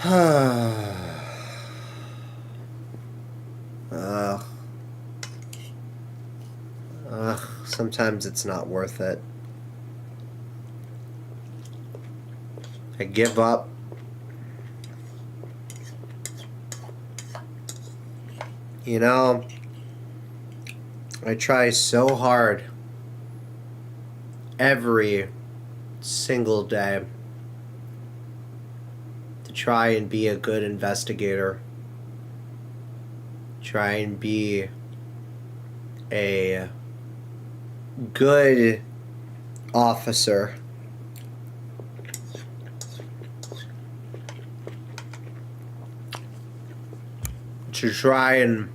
Ugh. Sometimes it's not worth it. I give up. You know, I try so hard every single day to try and be a good investigator. Try and be a good officer. To try and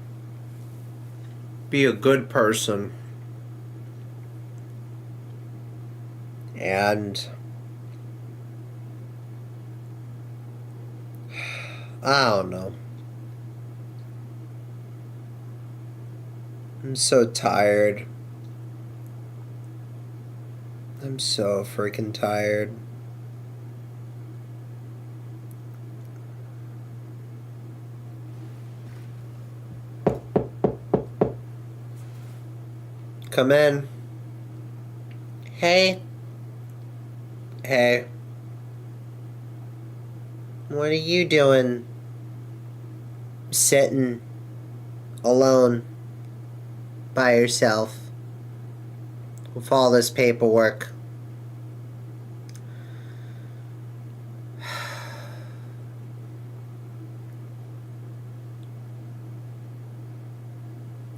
be a good person. And I don't know. I'm so tired. I'm so freaking tired. Come in. Hey. Hey. What are you doing? Sitting alone by yourself with all this paperwork.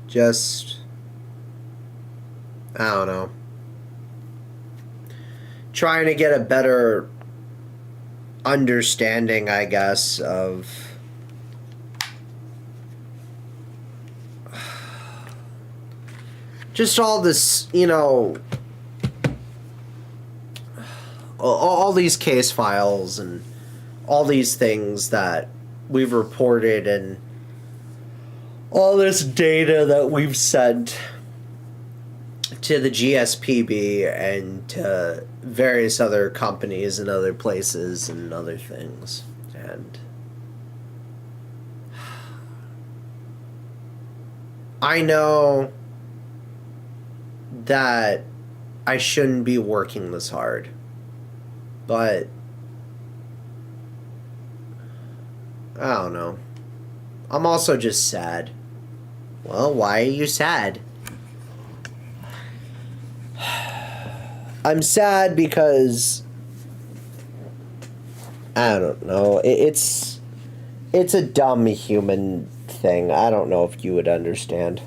Just, I don't know. Trying to get a better understanding, I guess, of just all this, you know, all these case files and all these things that we've reported and all this data that we've sent to the GSPB and to various other companies and other places and other things. And I know that I shouldn't be working this hard, but I don't know. I'm also just sad. Well, why are you sad? I'm sad because I don't know. It's a dumb human thing. I don't know if you would understand.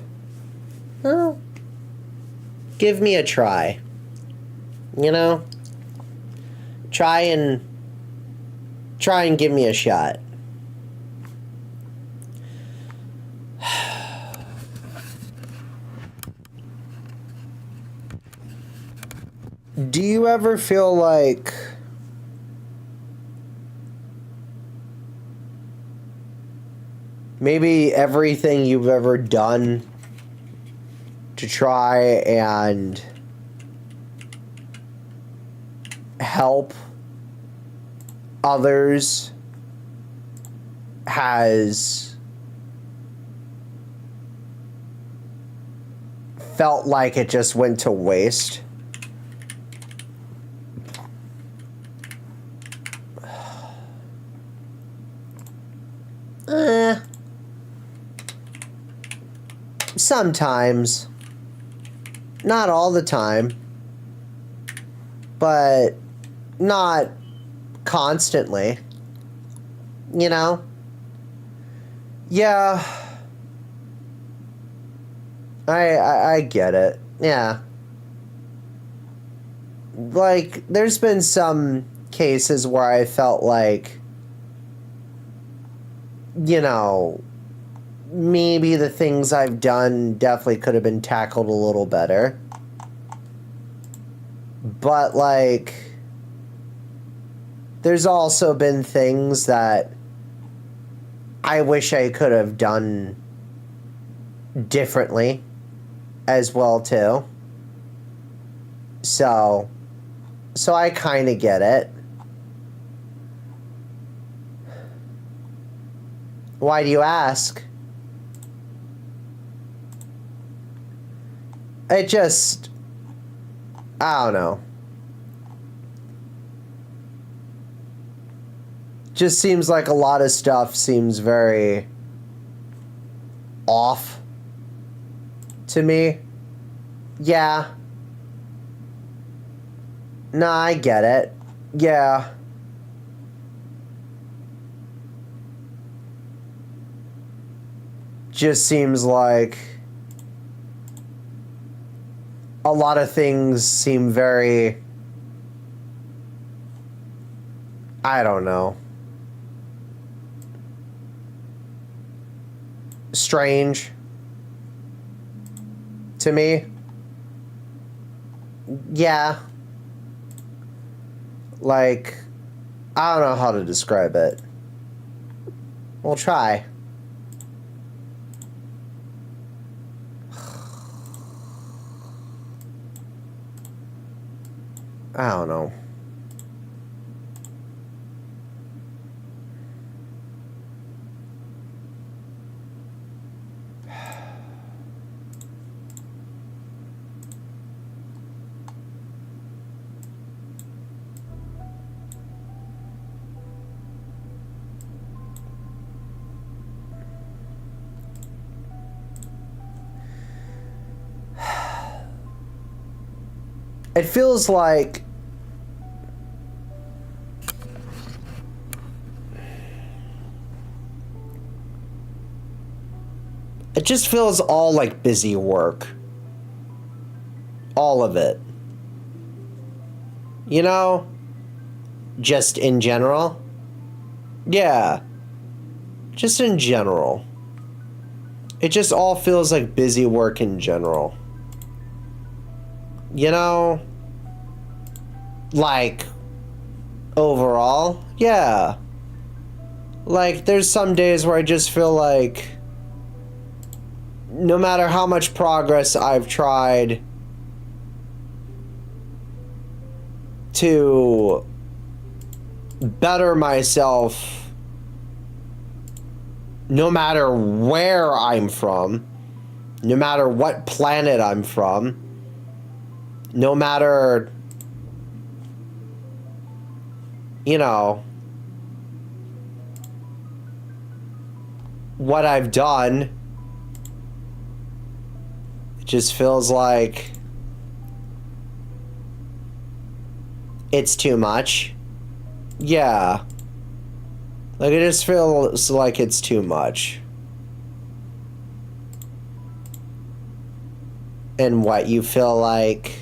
Well, give me a try. You know? Try and give me a shot. Do you ever feel like maybe everything you've ever done to try and help others has felt like it just went to waste? Sometimes. Not all the time. But not constantly. You know? Yeah. I get it. Yeah. Like, there's been some cases where I felt like, you know, maybe the things I've done definitely could have been tackled a little better. But, like, there's also been things that I wish I could have done differently as well, too. So I kind of get it. Why do you ask? It just... I don't know. Just seems like a lot of stuff seems very off to me. Yeah. Nah, I get it. Yeah. Just seems like a lot of things seem very... I don't know. Strange to me. Yeah. Like, I don't know how to describe it. We'll try. I don't know. It feels like it just feels all like busy work. All of it. You know? Just in general? Yeah. Just in general. It just all feels like busy work in general. You know? Like, overall? Yeah. Like, there's some days where I just feel like no matter how much progress I've tried to better myself, no matter where I'm from, no matter what planet I'm from, no matter, you know, what I've done, it just feels like it's too much. Yeah. Like, it just feels like it's too much. And what, you feel like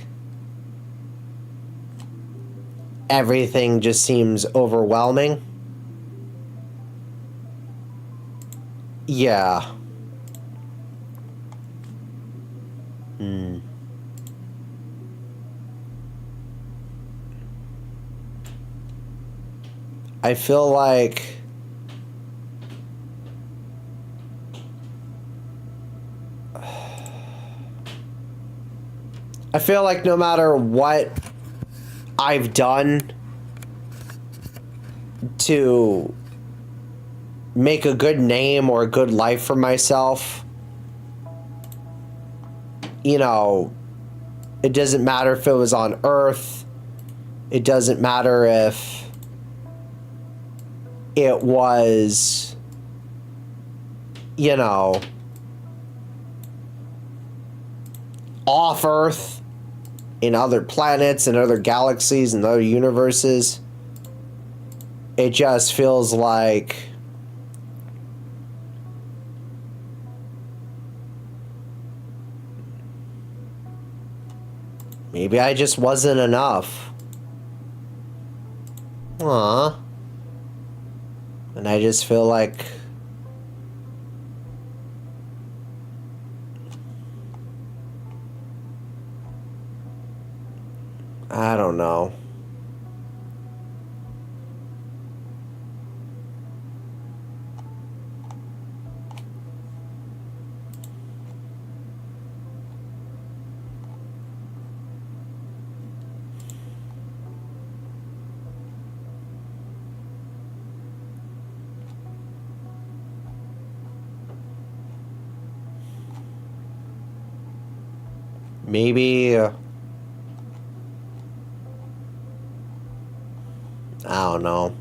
everything just seems overwhelming? Yeah. I feel like no matter what I've done to make a good name or a good life for myself, you know, it doesn't matter if it was on Earth, it doesn't matter if it was, you know, off Earth, in other planets and other galaxies and other universes. It just feels like maybe I just wasn't enough. Aww. And I just feel like I don't know. Maybe... I don't know.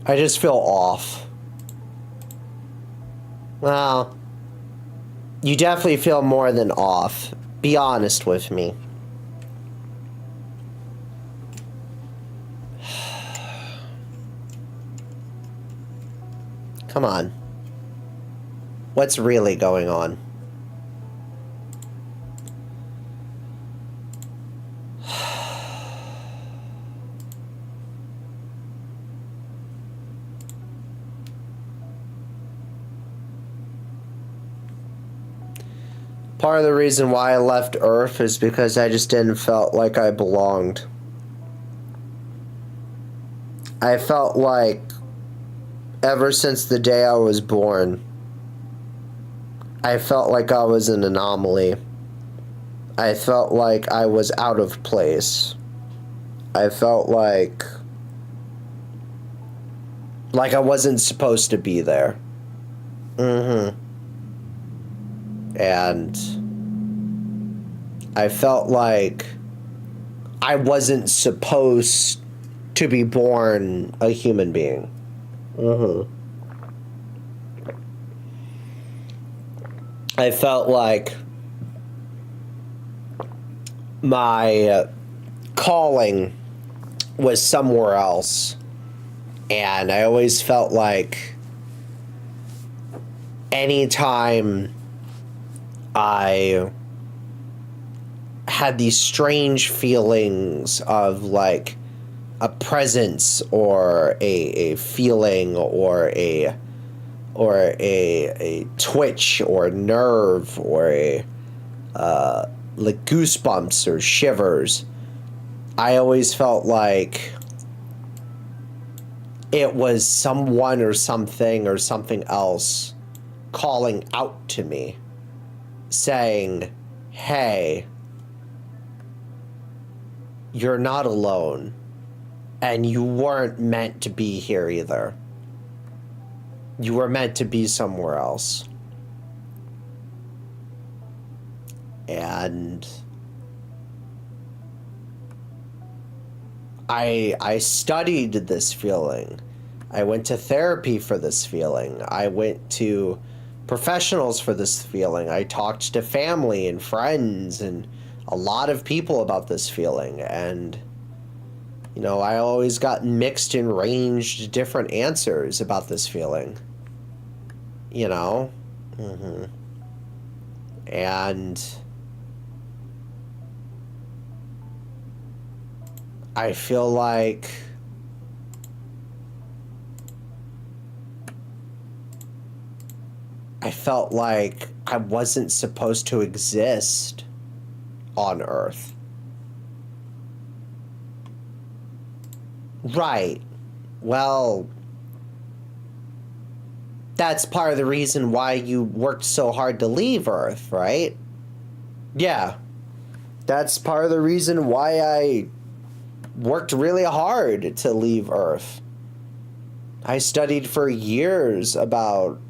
I just feel off. Well, you definitely feel more than off. Be honest with me. Come on. What's really going on? Part of the reason why I left Earth is because I just didn't felt like I belonged. I felt like ever since the day I was born, I felt like I was an anomaly. I felt like I was out of place. I felt like I wasn't supposed to be there. And I felt like I wasn't supposed to be born a human being. I felt like my calling was somewhere else. And I always felt like anytime I had these strange feelings of like a presence or a feeling or a twitch or a nerve or like goosebumps or shivers, I always felt like it was someone or something else calling out to me, saying, hey, you're not alone, and you weren't meant to be here either. You were meant to be somewhere else. And I studied this feeling. I went to therapy for this feeling. I went to professionals for this feeling. I talked to family and friends and a lot of people about this feeling. And, you know, I always got mixed and ranged different answers about this feeling. You know? And I feel like I felt like I wasn't supposed to exist on Earth. Right. Well, that's part of the reason why you worked so hard to leave Earth, right? Yeah. That's part of the reason why I worked really hard to leave Earth. I studied for years about,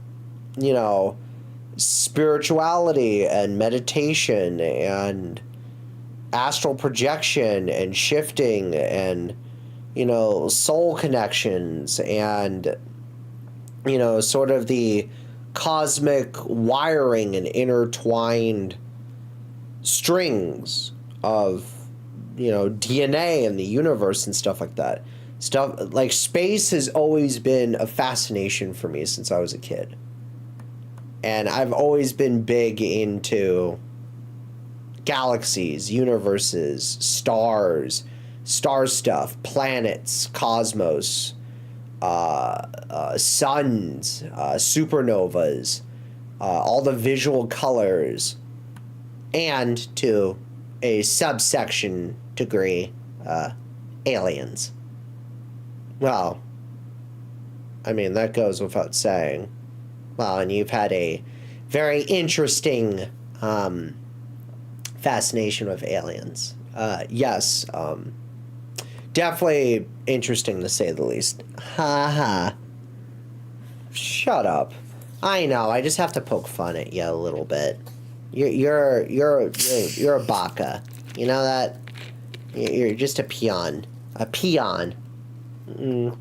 you know, spirituality and meditation and astral projection and shifting and, you know, soul connections and, you know, sort of the cosmic wiring and intertwined strings of, you know, DNA and the universe and stuff like that. Stuff like space has always been a fascination for me since I was a kid. And I've always been big into galaxies, universes, stars, star stuff, planets, cosmos, suns, supernovas, all the visual colors, and to a subsection degree, aliens. Well, I mean, that goes without saying. Well, and you've had a very interesting fascination with aliens. Yes. Definitely interesting to say the least. Ha ha. Shut up. I know. I just have to poke fun at you a little bit. You're a baka. You know that? You're just a peon. A peon. Mm.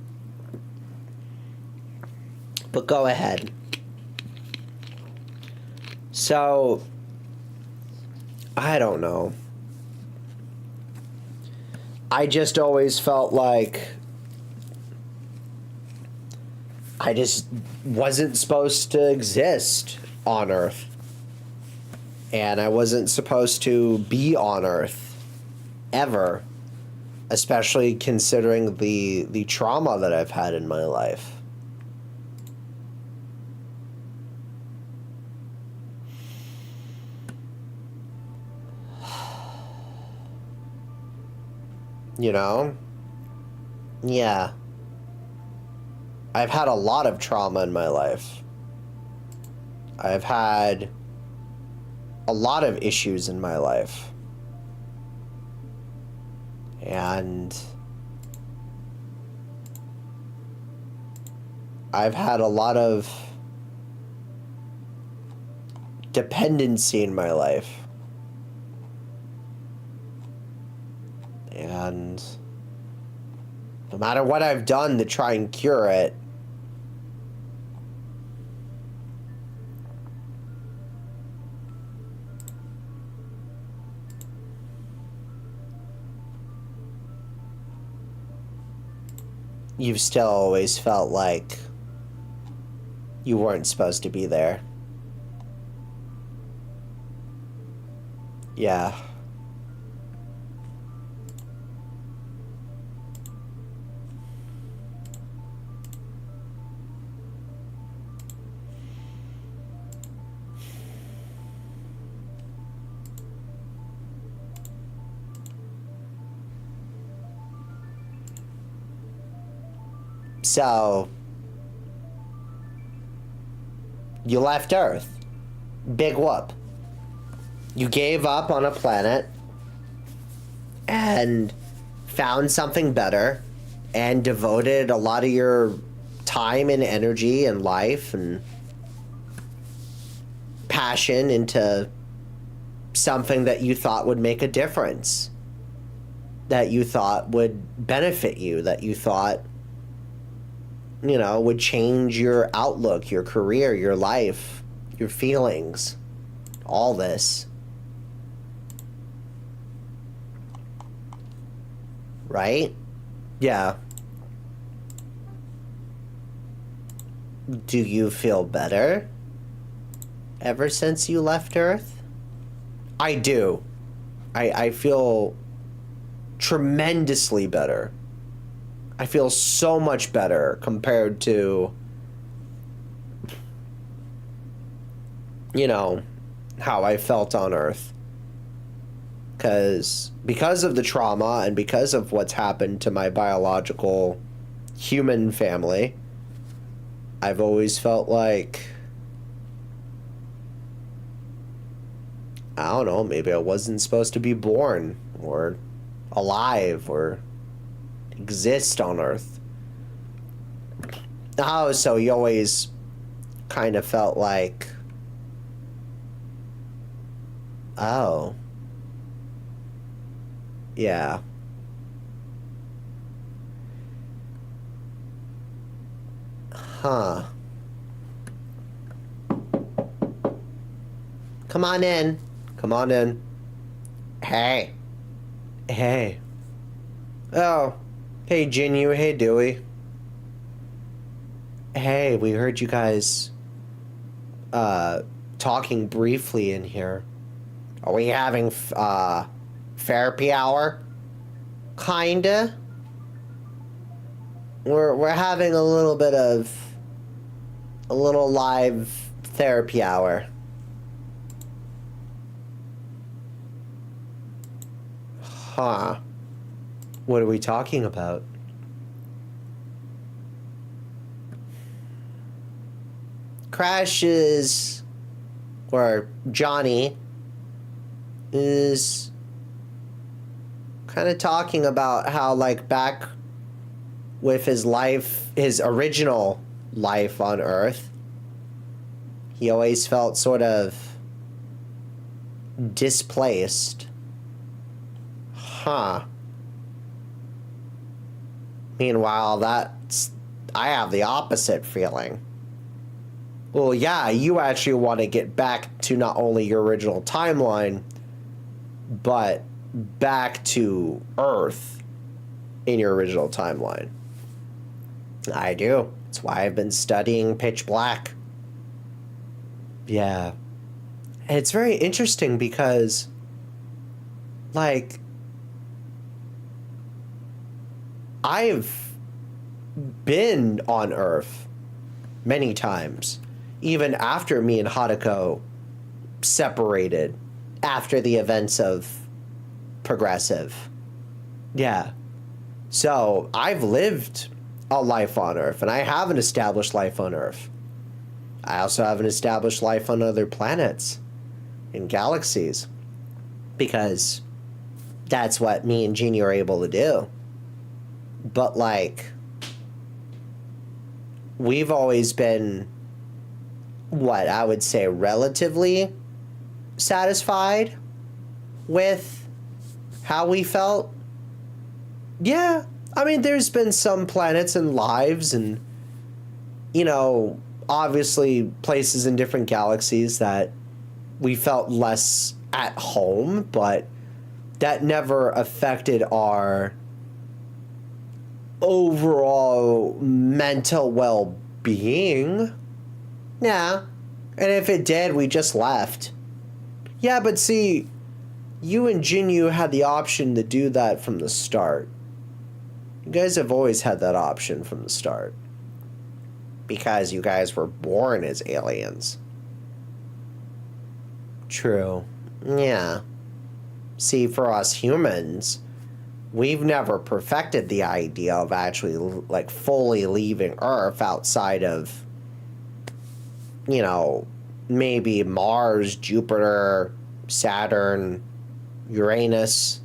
But go ahead. So, I don't know. I just always felt like I just wasn't supposed to exist on Earth. And I wasn't supposed to be on Earth ever. Especially considering the trauma that I've had in my life. You know? Yeah. I've had a lot of trauma in my life. I've had a lot of issues in my life. And I've had a lot of dependency in my life. And no matter what I've done to try and cure it, you've still always felt like you weren't supposed to be there. Yeah. So, you left Earth. Big whoop. You gave up on a planet and found something better and devoted a lot of your time and energy and life and passion into something that you thought would make a difference, that you thought would benefit you, that you thought, you know, would change your outlook, your career, your life, your feelings, all this. Right? Yeah. Do you feel better ever since you left Earth? I do. I feel tremendously better. I feel so much better compared to, you know, how I felt on Earth. Because of the trauma and because of what's happened to my biological human family, I've always felt like, I don't know, maybe I wasn't supposed to be born or alive or exist on Earth. Oh, so you always kind of felt like, oh, yeah. Huh. Come on in. Come on in. Hey. Hey. Oh. Hey, Jinyu. Hey, Dewey. Hey, we heard you guys talking briefly in here. Are we having therapy hour? Kinda. We're having a little bit of a little live therapy hour. Huh. What are we talking about? Crash is, or Johnny is kind of talking about how, like, back with his original life on Earth, he always felt sort of displaced. Huh. Meanwhile, I have the opposite feeling. Well, yeah, you actually want to get back to not only your original timeline, but back to Earth in your original timeline. I do. That's why I've been studying Pitch Black. Yeah. And it's very interesting because, like, I've been on Earth many times, even after me and Hadako separated after the events of Progressive. Yeah. So I've lived a life on Earth, and I have an established life on Earth. I also have an established life on other planets and galaxies, because that's what me and Jeannie are able to do. But, like, we've always been, what I would say, relatively satisfied with how we felt. Yeah, I mean, there's been some planets and lives and, you know, obviously places in different galaxies that we felt less at home, but that never affected our overall mental well-being. Yeah. And if it did, we just left. Yeah, but see, you and Jinyu had the option to do that from the start. You guys have always had that option from the start, because you guys were born as aliens. True. Yeah. See, for us humans, we've never perfected the idea of actually, like, fully leaving Earth outside of, you know, maybe Mars, Jupiter, Saturn, Uranus,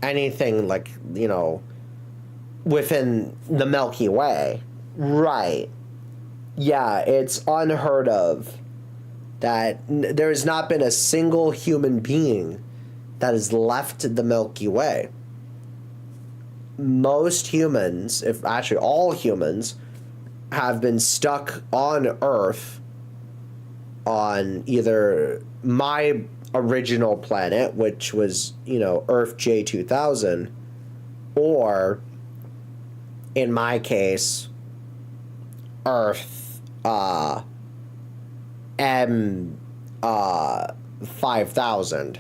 anything, like, you know, within the Milky Way. Right. Yeah, it's unheard of that there has not been a single human being that has left the Milky Way. Most humans, if actually all humans, have been stuck on Earth, on either my original planet, which was, you know, Earth J2000, or, in my case, Earth M5000.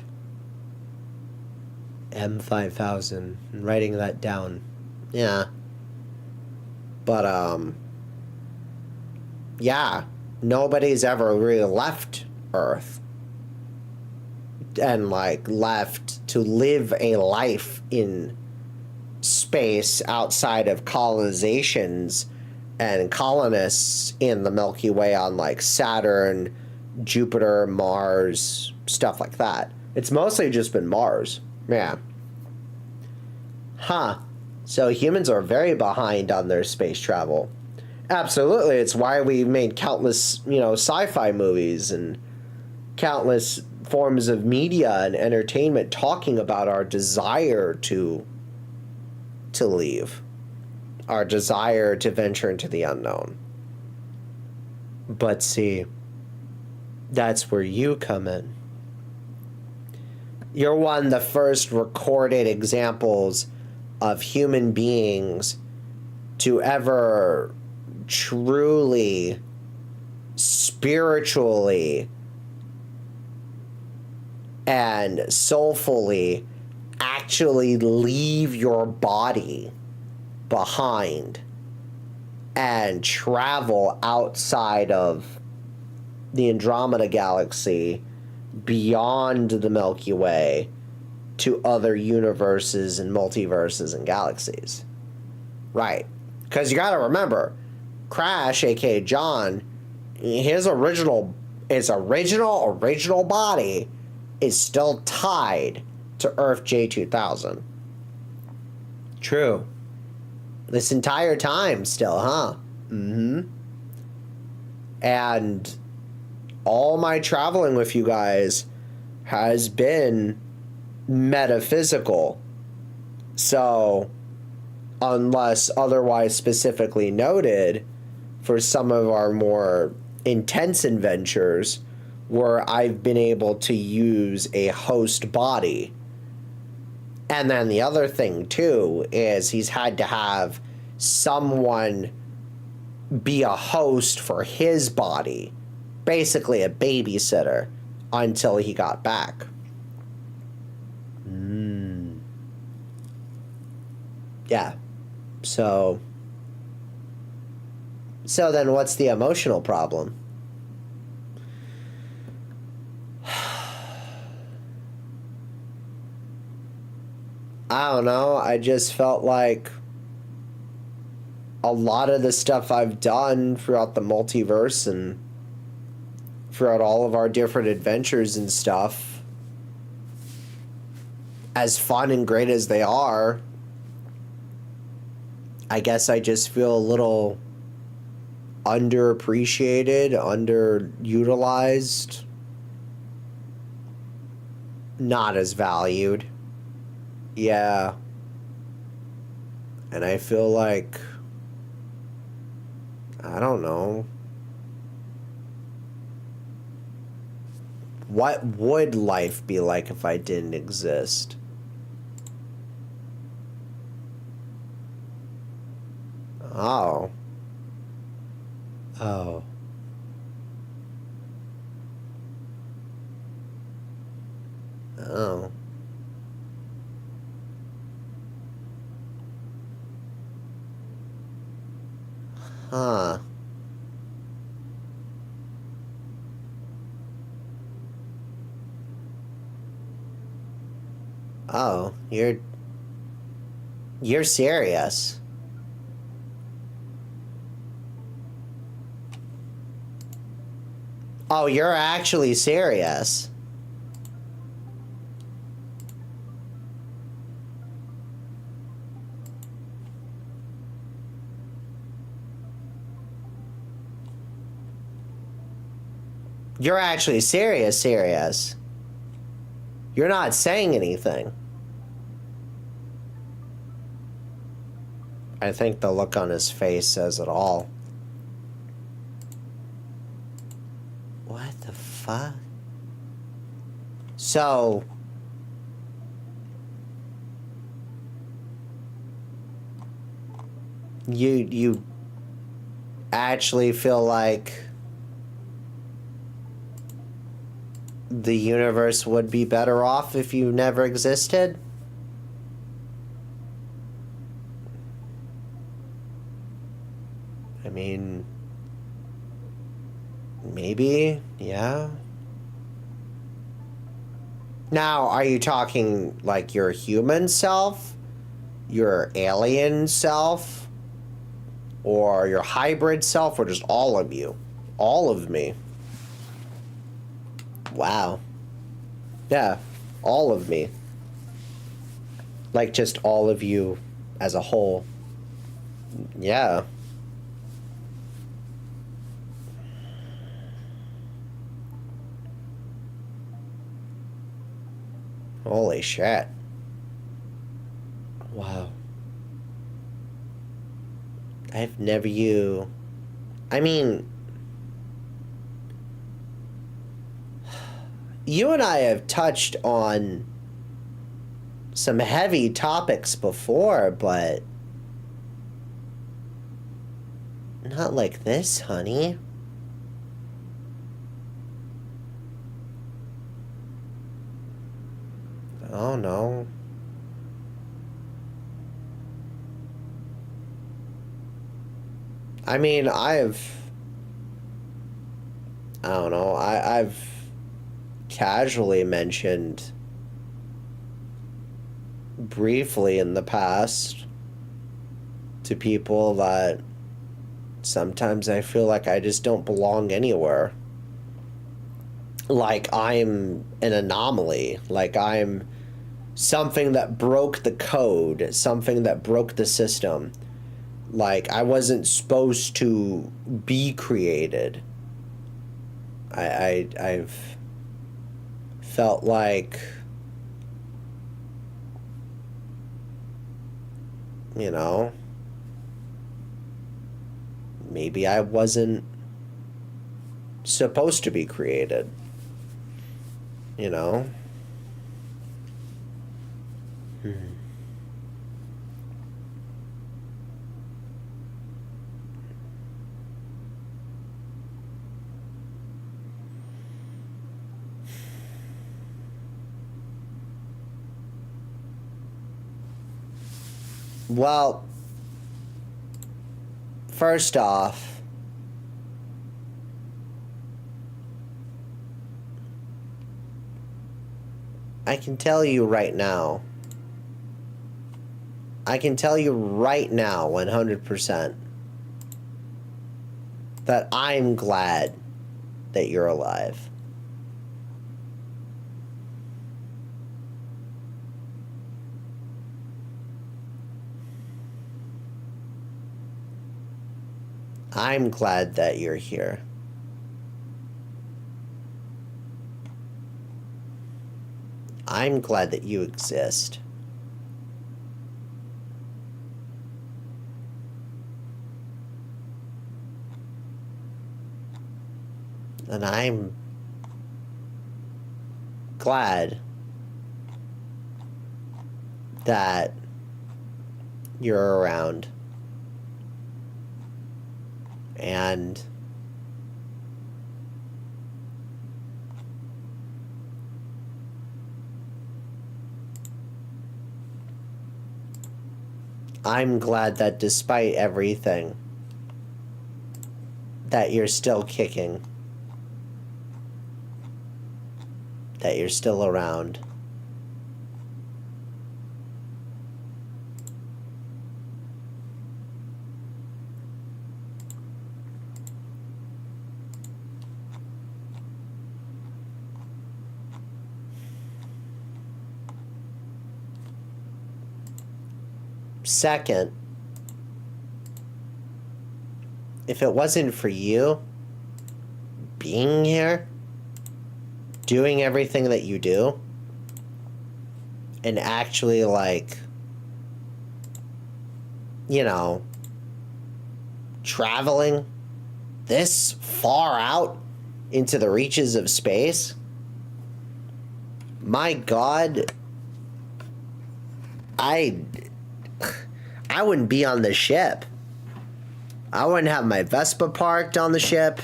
M5000. I'm writing that down. Yeah. But, yeah. Nobody's ever really left Earth. And, like, left to live a life in space outside of colonizations and colonists in the Milky Way on, like, Saturn, Jupiter, Mars, stuff like that. It's mostly just been Mars. Yeah. Huh. So humans are very behind on their space travel. Absolutely. It's why we made countless, you know, sci-fi movies and countless forms of media and entertainment talking about our desire to leave. Our desire to venture into the unknown. But see, that's where you come in. You're one of the first recorded examples of human beings to ever truly, spiritually, and soulfully actually leave your body behind and travel outside of the Andromeda Galaxy, beyond the Milky Way, to other universes and multiverses and galaxies. Right. Because you gotta remember, Crash, aka John, his original body is still tied to Earth J2000. True. This entire time still, huh? Mm-hmm. And all my traveling with you guys has been metaphysical. So, unless otherwise specifically noted, for some of our more intense adventures, where I've been able to use a host body. And then the other thing, too, is he's had to have someone be a host for his body. Basically a babysitter until he got back. Yeah. So then what's the emotional problem? I don't know. I just felt like a lot of the stuff I've done throughout the multiverse and throughout all of our different adventures and stuff, as fun and great as they are, I guess I just feel a little underappreciated, underutilized, not as valued. Yeah. And I feel like, I don't know, what would life be like if I didn't exist? Oh. Oh. Oh. Huh. Oh, you're serious. Oh, you're actually serious. You're actually serious. You're not saying anything. I think the look on his face says it all. What the fuck? So, you actually feel like the universe would be better off if you never existed? I mean, maybe, yeah. Now, are you talking like your human self, your alien self, or your hybrid self, or just all of you? All of me. Wow. Yeah, all of me. Like just all of you as a whole. Yeah. Holy shit. Wow. I've never I mean, you and I have touched on some heavy topics before, but not like this, honey. Oh, no. I mean, I don't know, I've casually mentioned briefly in the past to people that sometimes I feel like I just don't belong anywhere. Like I'm an anomaly. Like I'm something that broke the code, something that broke the system. Like, I wasn't supposed to be created. I've felt like, you know, maybe I wasn't supposed to be created, you know? Well, first off, I can tell you right now, 100%, that I'm glad that you're alive. I'm glad that you're here. I'm glad that you exist. And I'm glad that you're around. And I'm glad that despite everything, that you're still kicking, that you're still around. Second, if it wasn't for you being here, doing everything that you do, and actually, like, you know, traveling this far out into the reaches of space, my God, I wouldn't be on the ship. I wouldn't have my Vespa parked on the ship.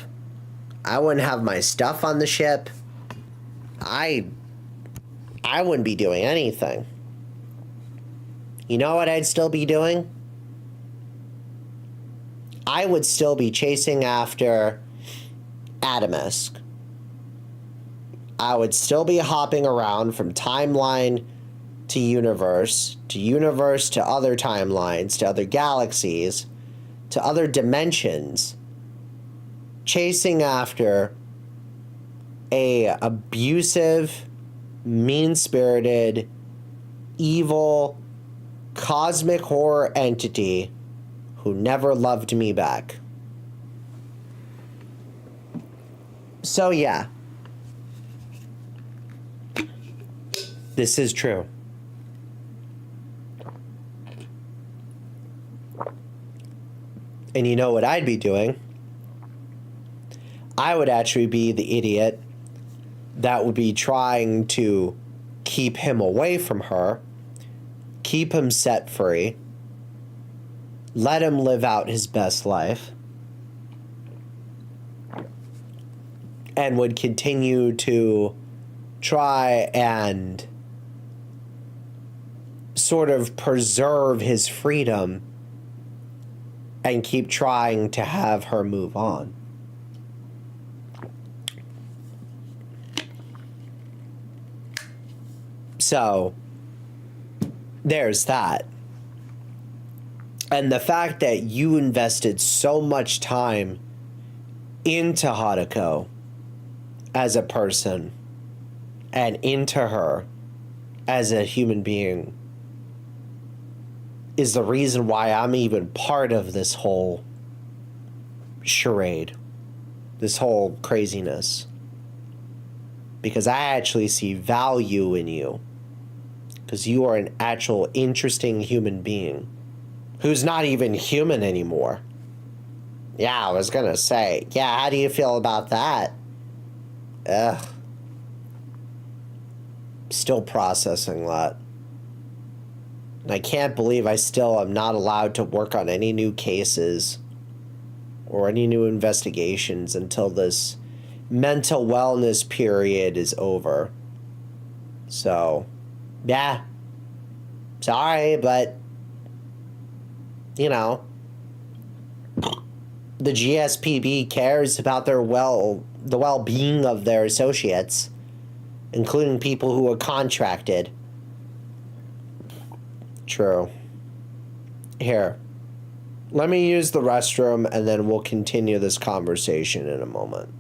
I wouldn't have my stuff on the ship. I wouldn't be doing anything. You know what I'd still be doing? I would still be chasing after Atomisk. I would still be hopping around from timeline to universe to other timelines, to other galaxies, to other dimensions, chasing after a abusive, mean-spirited, evil, cosmic horror entity who never loved me back. So yeah, this is true. And you know what I'd be doing? I would actually be the idiot that would be trying to keep him away from her, keep him set free, let him live out his best life, and would continue to try and sort of preserve his freedom and keep trying to have her move on. So, there's that. And the fact that you invested so much time into Hadako as a person, and into her as a human being is the reason why I'm even part of this whole charade, this whole craziness. Because I actually see value in you. Because you are an actual interesting human being who's not even human anymore. Yeah, I was gonna say, yeah, how do you feel about that? Ugh. Still processing that. And I can't believe I still am not allowed to work on any new cases or any new investigations until this mental wellness period is over. So, yeah. Sorry, but, you know, the GSPB cares about the well-being of their associates, including people who are contracted. True. Here, let me use the restroom and then we'll continue this conversation in a moment.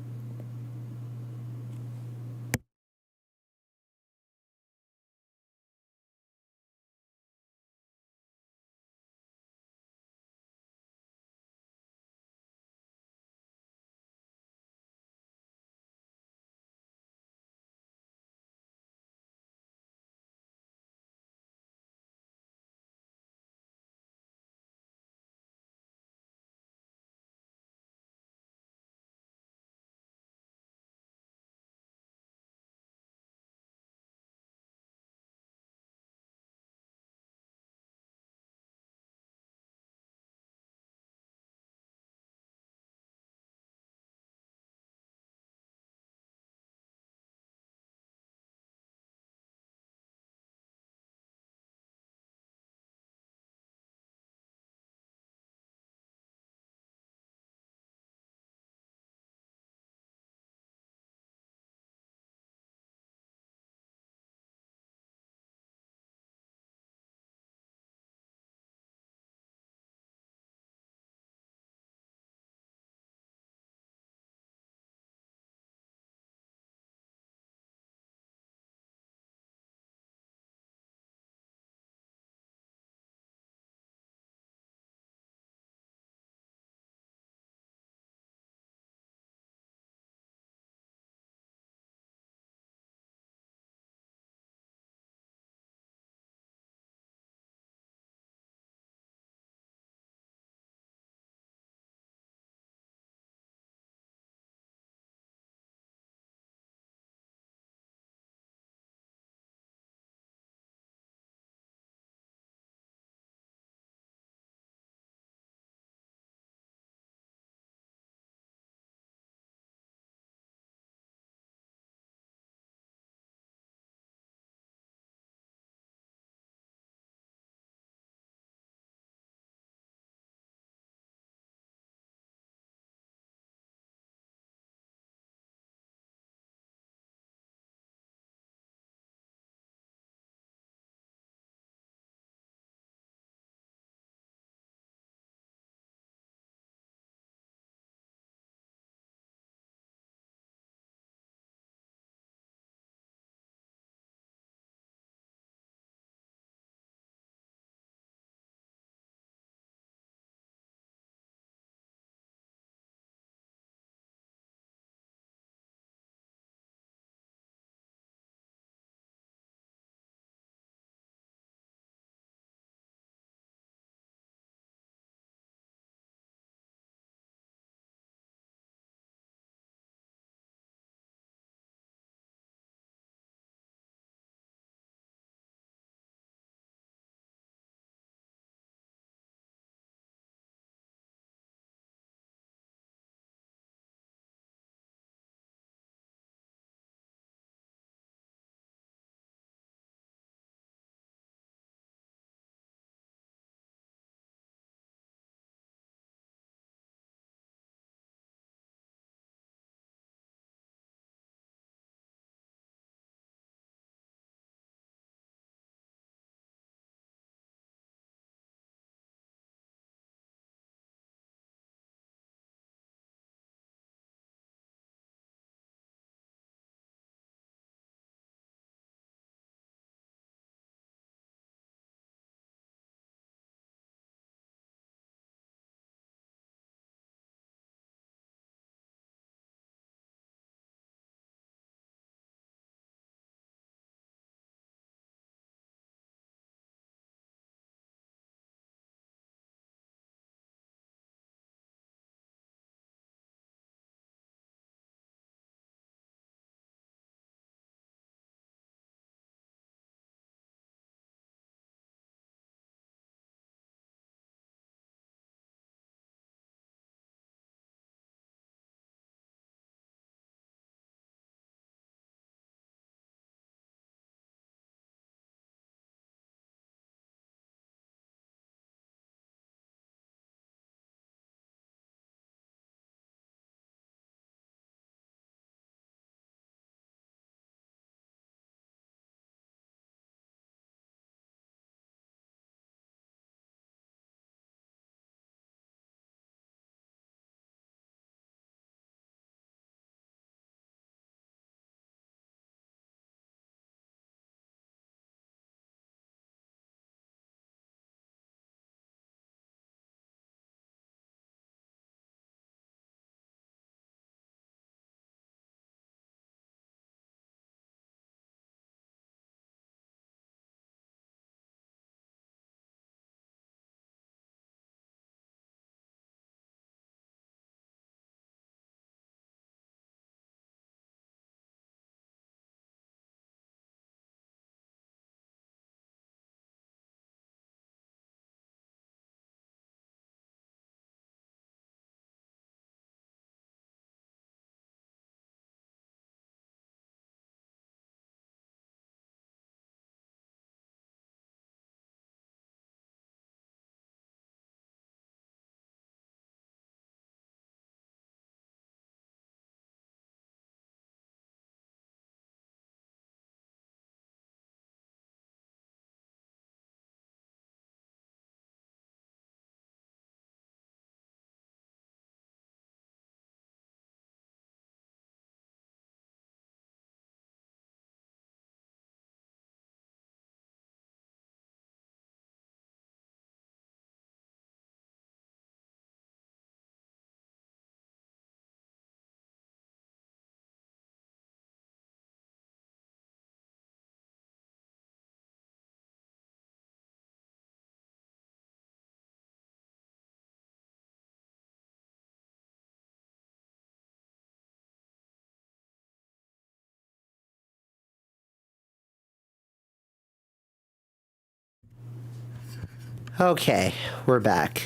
Okay, we're back.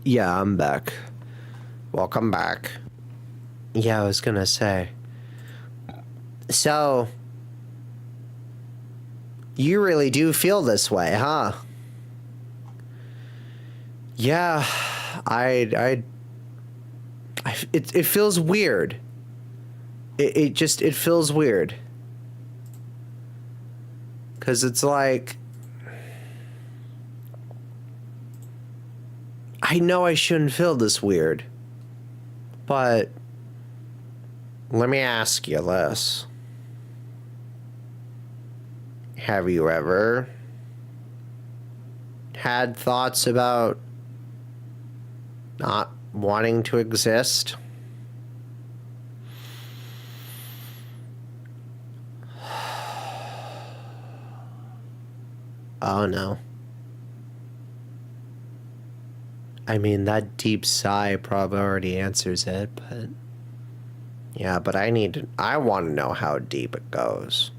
Yeah, I'm back. Welcome back. Yeah, I was gonna say. So, you really do feel this way, huh? Yeah, it feels weird. It feels weird. 'Cause it's like, I know I shouldn't feel this weird, but let me ask you this. Have you ever had thoughts about not wanting to exist? Oh no. I mean, that deep sigh probably already answers it, but yeah, but I want to know how deep it goes.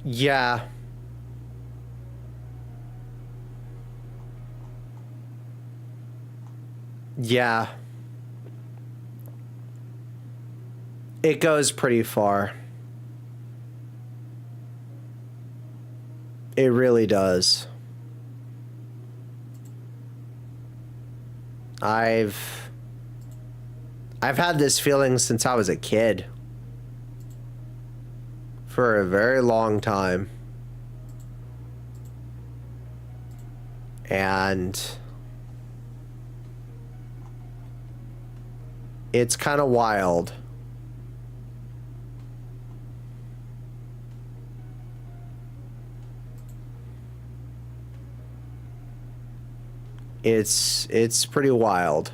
Yeah. Yeah. It goes pretty far. It really does. I've had this feeling since I was a kid. For a very long time. And it's kind of wild. It's pretty wild,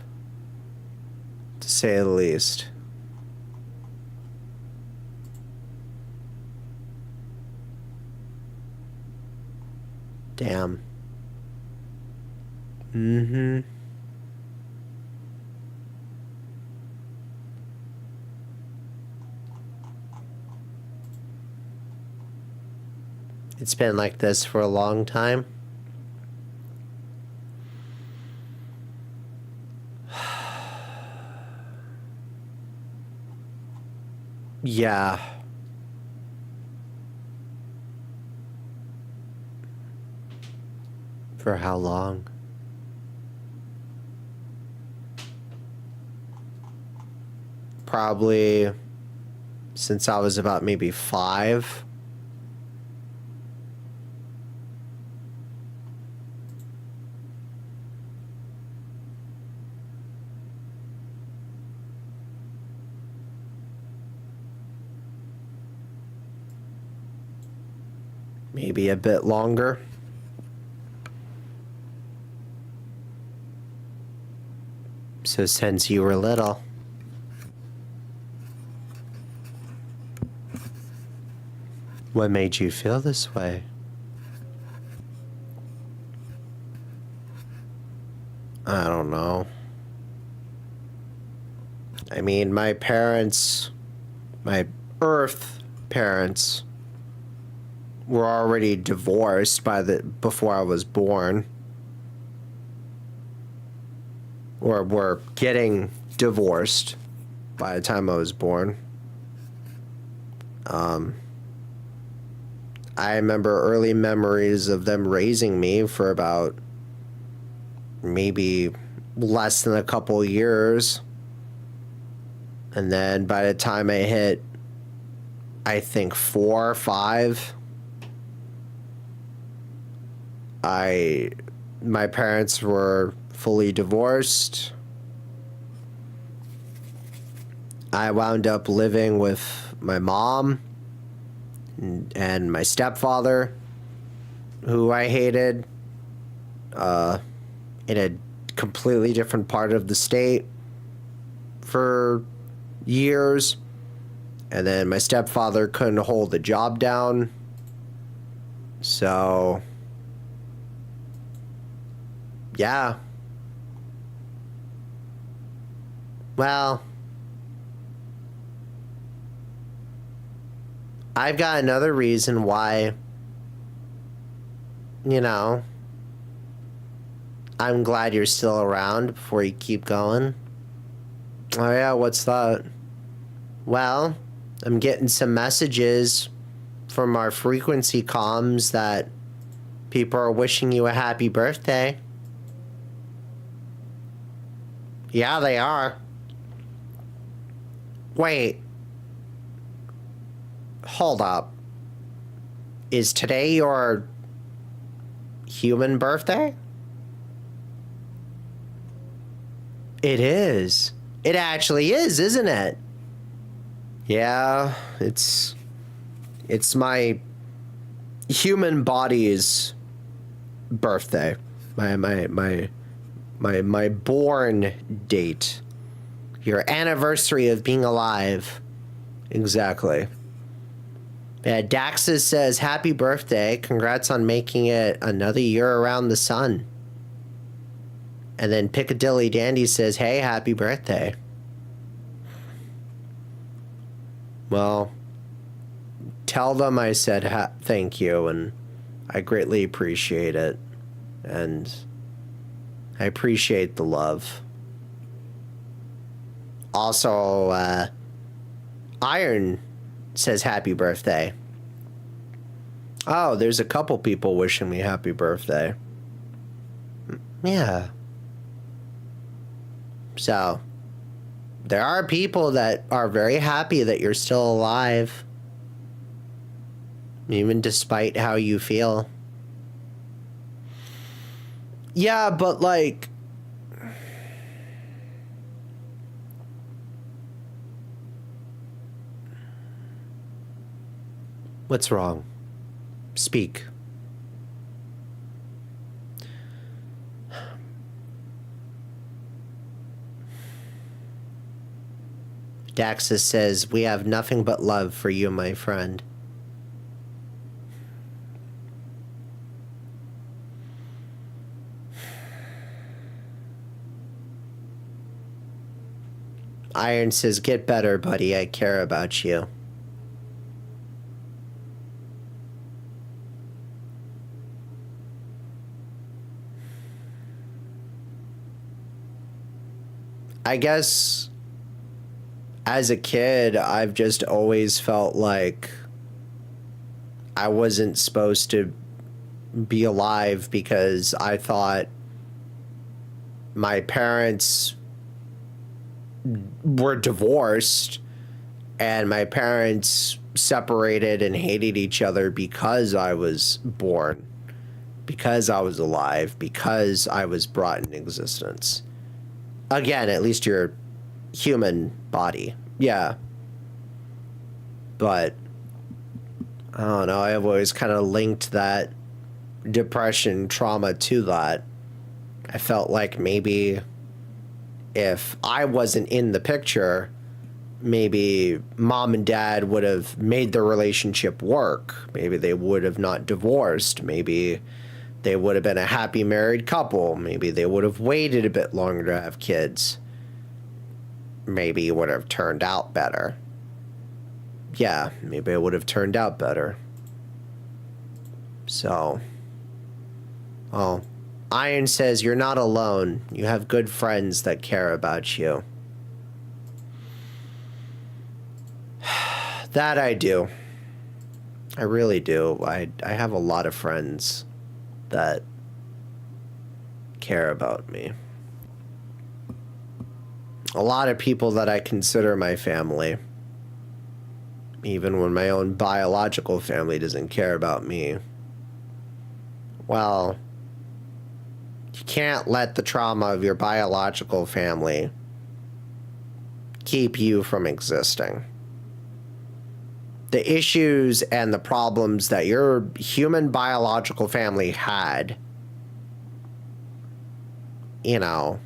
to say the least. Damn. Mm-hmm. It's been like this for a long time. Yeah. For how long? Probably since I was about maybe 5. Maybe a bit longer. So since you were little. What made you feel this way? I don't know. I mean, my parents, my Earth parents, were already divorced before I was born. Or were getting divorced by the time I was born. I remember early memories of them raising me for about maybe less than a couple years. And then by the time I hit, I think 4 or 5, my parents were fully divorced. I wound up living with my mom and my stepfather, who I hated, in a completely different part of the state for years. And then my stepfather couldn't hold the job down. So, yeah. Well, I've got another reason why, you know, I'm glad you're still around before you keep going. Oh, yeah, what's that? Well, I'm getting some messages from our frequency comms that people are wishing you a happy birthday. Yeah, they are. Wait. Hold up. Is today your human birthday? It is. It actually is, isn't it? Yeah, it's my human body's birthday. My born date. Your anniversary of being alive. Exactly. Yeah, Daxus says, happy birthday. Congrats on making it another year around the sun. And then Piccadilly Dandy says, hey, happy birthday. Well, tell them I said thank you, and I greatly appreciate it. And I appreciate the love. Also, Iron says happy birthday. Oh, there's a couple people wishing me happy birthday. Yeah. So, there are people that are very happy that you're still alive. Even despite how you feel. Yeah, but like... What's wrong? Speak. Daxus says, we have nothing but love for you, my friend. Iron says, get better, buddy. I care about you. I guess as a kid, I've just always felt like I wasn't supposed to be alive because I thought my parents were divorced and my parents separated and hated each other because I was born, because I was alive, because I was brought into existence. Again, at least your human body. Yeah. But I don't know, I've always kind of linked that depression trauma to that. I felt like maybe if I wasn't in the picture, maybe mom and dad would have made the relationship work. Maybe they would have not divorced. Maybe they would have been a happy married couple. Maybe they would have waited a bit longer to have kids. Maybe it would have turned out better. Yeah, maybe it would have turned out better. So, well, Iron says, you're not alone. You have good friends that care about you. That I do. I really do. I have a lot of friends that care about me. A lot of people that I consider my family. Even when my own biological family doesn't care about me. Well, you can't let the trauma of your biological family keep you from existing. the issues and the problems that your human biological family had, you know,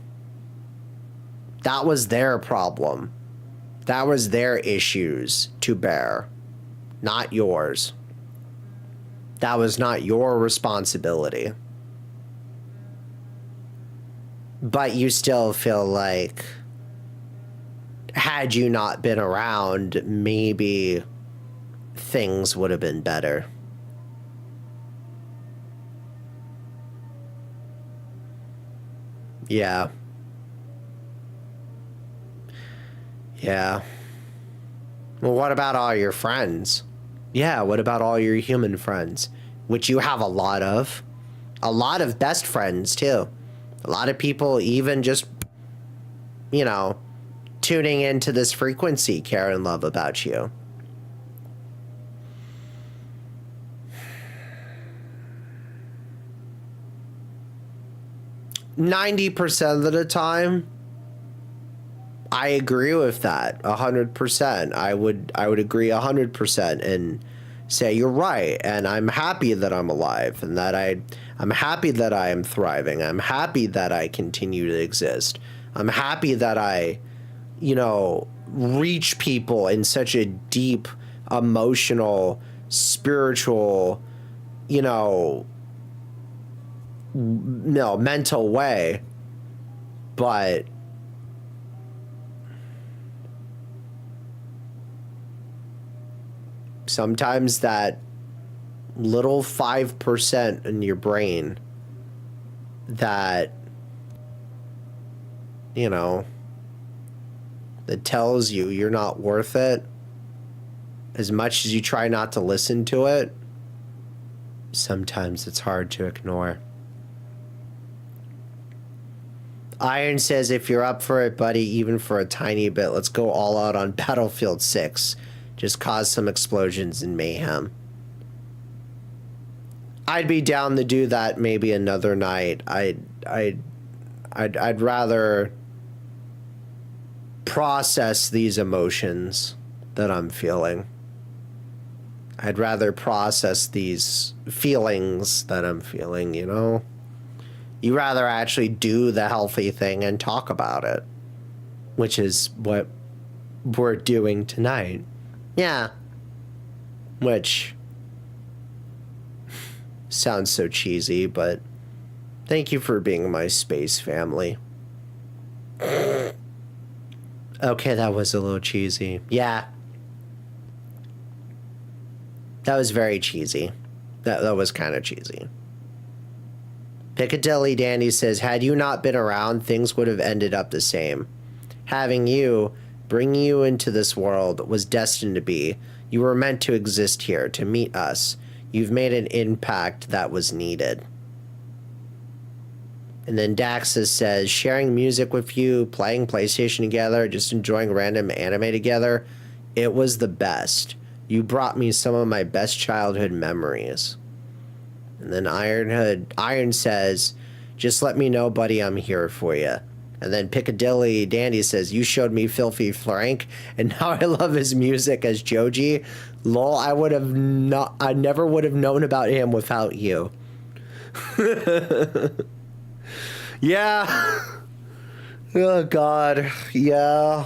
that was their problem. That was their issues to bear, not yours. That was not your responsibility. But you still feel like, had you not been around, maybe things would have been better. Yeah. Yeah. Well, what about all your friends? Yeah, what about all your human friends? Which you have a lot of. A lot of best friends, too. A lot of people even just, you know, tuning into this frequency care and love about you. %90 of the time, I agree with that 100%. I would agree 100% and say you're right, and I'm happy that I'm alive, and that I'm happy that I am thriving. I'm happy that I continue to exist. I'm happy that I, you know, reach people in such a deep, emotional, spiritual, you know, no, mental way. But sometimes that little 5% in your brain that, you know, that tells you you're not worth it, as much as you try not to listen to it, sometimes it's hard to ignore. Iron says, if you're up for it, buddy, even for a tiny bit, let's go all out on Battlefield 6. Just cause some explosions and mayhem. I'd be down to do that maybe another night. I'd rather process these emotions that I'm feeling. I'd rather process these feelings that I'm feeling, you know? You rather actually do the healthy thing and talk about it, which is what we're doing tonight. Yeah. Which sounds so cheesy, but thank you for being my space family. Okay, that was a little cheesy. Yeah. That was very cheesy. That was kind of cheesy. Piccadilly Dandy says, had you not been around, things would have ended up the same. Having you, bringing you into this world, was destined to be. You were meant to exist here, to meet us. You've made an impact that was needed. And then Daxus says, sharing music with you, playing PlayStation together, just enjoying random anime together, it was the best. You brought me some of my best childhood memories. And then Iron says, just let me know, buddy, I'm here for you. And then Piccadilly Dandy says, you showed me Filthy Frank, and now I love his music as Joji. Lol, I never would have known about him without you. Yeah. Oh, God. Yeah.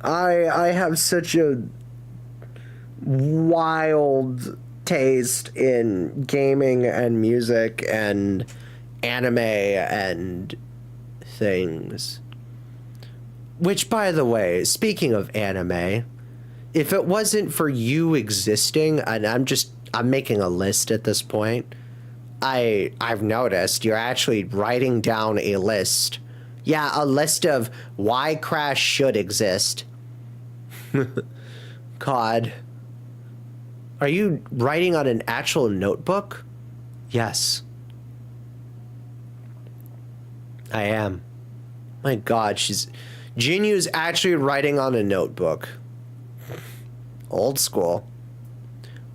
I have such a wild taste in gaming and music and anime and things. Which, by the way, speaking of anime, if it wasn't for you existing, and I'm making a list at this point, I've noticed you're actually writing down a list. Yeah, a list of why Crash should exist. God. Are you writing on an actual notebook? Yes. I am. My God, Jinyu's actually writing on a notebook. Old school.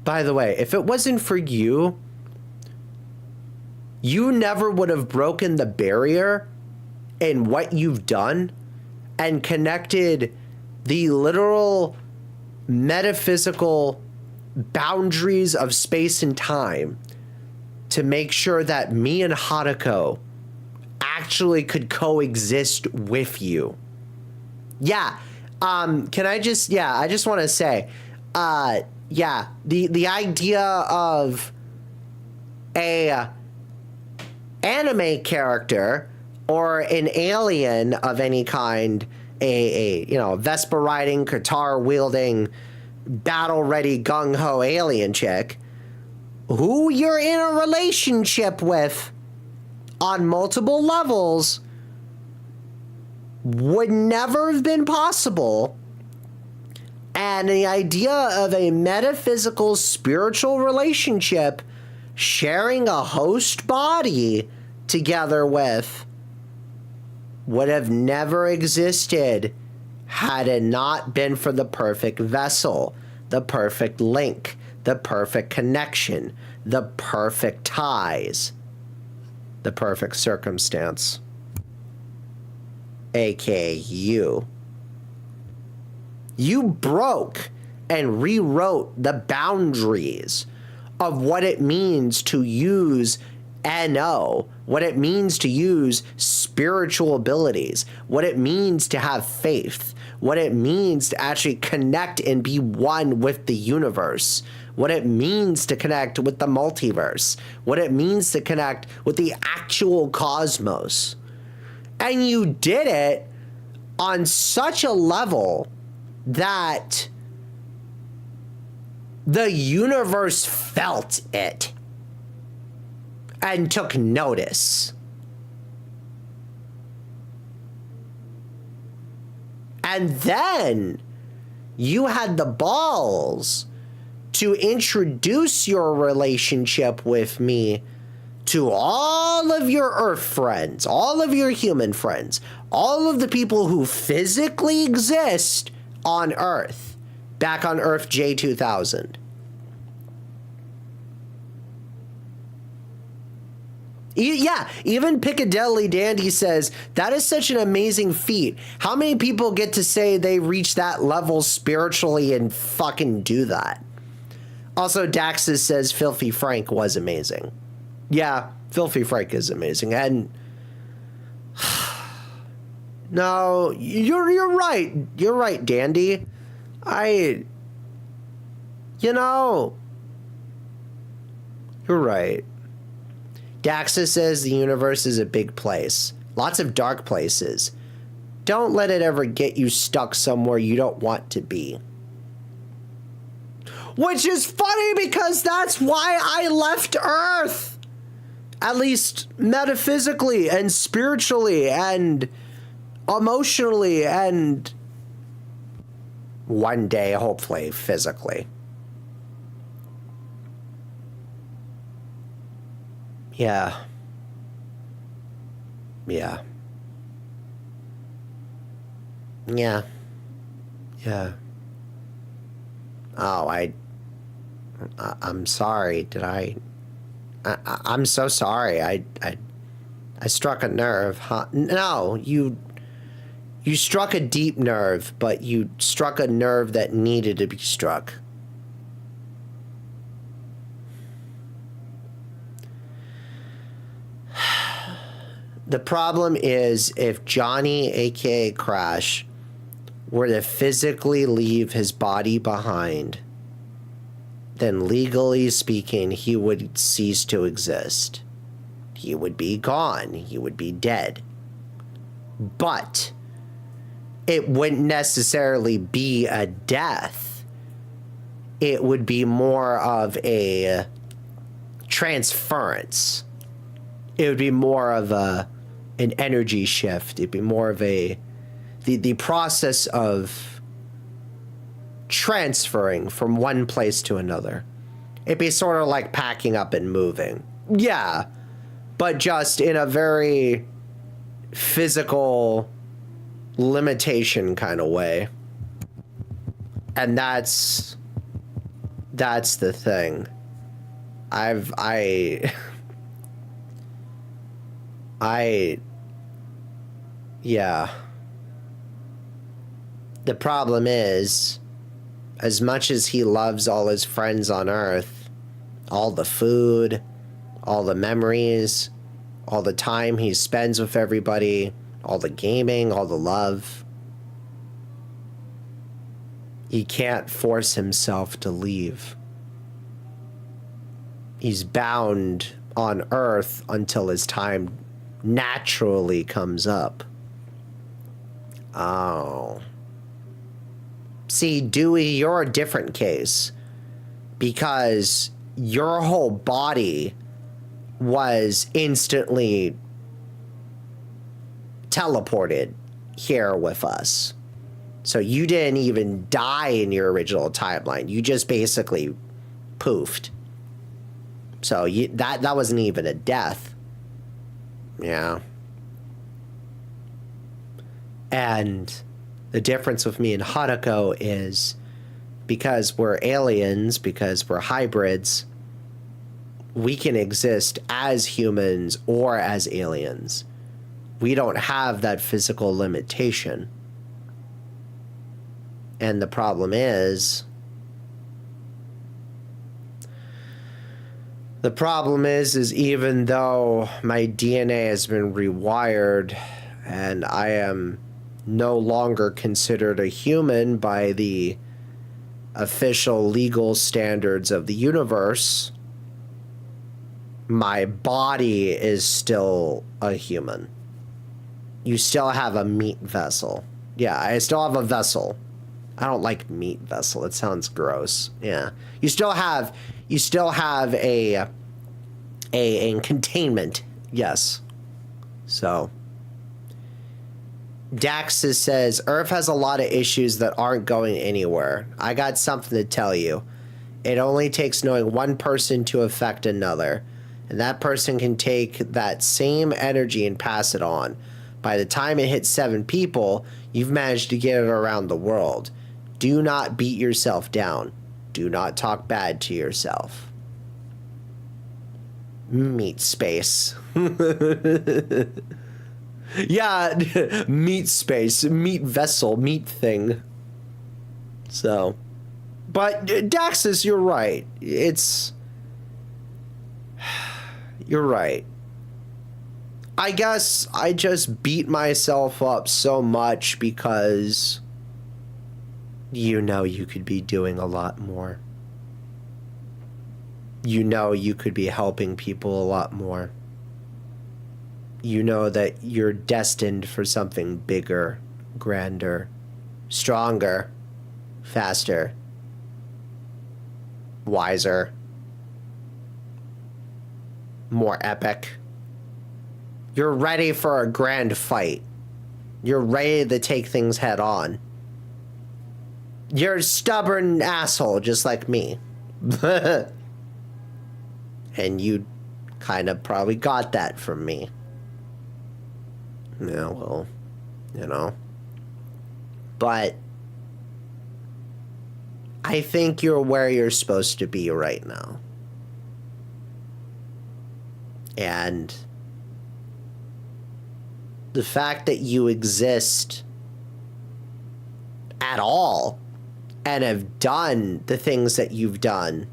By the way, if it wasn't for you, you never would have broken the barrier in what you've done and connected the literal metaphysical boundaries of space and time to make sure that me and Hadako actually could coexist with you. Yeah. Can I just, I just want to say, the idea of a anime character or an alien of any kind, a Vespa riding, guitar wielding, battle ready gung ho alien chick who you're in a relationship with on multiple levels would never have been possible. And the idea of a metaphysical spiritual relationship sharing a host body together with would have never existed had it not been for the perfect vessel, the perfect link, the perfect connection, the perfect ties, the perfect circumstance, aka you. You broke and rewrote the boundaries of what it means to use NO, what it means to use spiritual abilities, what it means to have faith, what it means to actually connect and be one with the universe, what it means to connect with the multiverse, what it means to connect with the actual cosmos. And you did it on such a level that the universe felt it and took notice. And then you had the balls to introduce your relationship with me to all of your Earth friends, all of your human friends, all of the people who physically exist on Earth, back on Earth J2000. Yeah, even Piccadilly Dandy says, that is such an amazing feat. How many people get to say they reach that level spiritually and fucking do that? Also, Daxus says Filthy Frank was amazing. Yeah, Filthy Frank is amazing. And no, you're right. You're right, Dandy. You're right. Daxus says the universe is a big place. Lots of dark places. Don't let it ever get you stuck somewhere you don't want to be. Which is funny because that's why I left Earth. At least metaphysically and spiritually and emotionally and one day, hopefully, physically. Yeah. Yeah. Yeah. Yeah. Oh, I'm sorry. Did I'm so sorry. I struck a nerve, huh? No, you struck a deep nerve, but you struck a nerve that needed to be struck. The problem is if Johnny, aka Crash, were to physically leave his body behind, then legally speaking, he would cease to exist. He would be gone. He would be dead. But it wouldn't necessarily be a death. It would be more of a transference. It would be more of an energy shift. It'd be more of the process of transferring from one place to another. It'd be sort of like packing up and moving. Yeah, but just in a very physical limitation kind of way. And that's the thing. Yeah. The problem is, as much as he loves all his friends on Earth, all the food, all the memories, all the time he spends with everybody, all the gaming, all the love, he can't force himself to leave. He's bound on Earth until his time naturally comes up. Oh. See, Dewey, you're a different case. Because your whole body was instantly teleported here with us. So you didn't even die in your original timeline. You just basically poofed. So that wasn't even a death. Yeah. And the difference with me and Hanako is because we're aliens, because we're hybrids, we can exist as humans or as aliens. We don't have that physical limitation. And the problem is even though my DNA has been rewired and I am no longer considered a human by the official legal standards of the universe, my body is still a human. You still have a meat vessel. Yeah, I still have a vessel. I don't like meat vessel. It sounds gross. Yeah. You still have a containment. Yes. So Daxus says, Earth has a lot of issues that aren't going anywhere. I got something to tell you. It only takes knowing one person to affect another. And that person can take that same energy and pass it on. By the time it hits 7 people, you've managed to get it around the world. Do not beat yourself down. Do not talk bad to yourself. Meat space. Yeah, meat space, meat vessel, meat thing. So, but Daxus, you're right. You're right. I guess I just beat myself up so much because you could be doing a lot more. You could be helping people a lot more. You know that you're destined for something bigger, grander, stronger, faster, wiser, more epic. You're ready for a grand fight. You're ready to take things head on. You're a stubborn asshole just like me. And you kind of probably got that from me. Yeah, well, But I think you're where you're supposed to be right now. And the fact that you exist at all and have done the things that you've done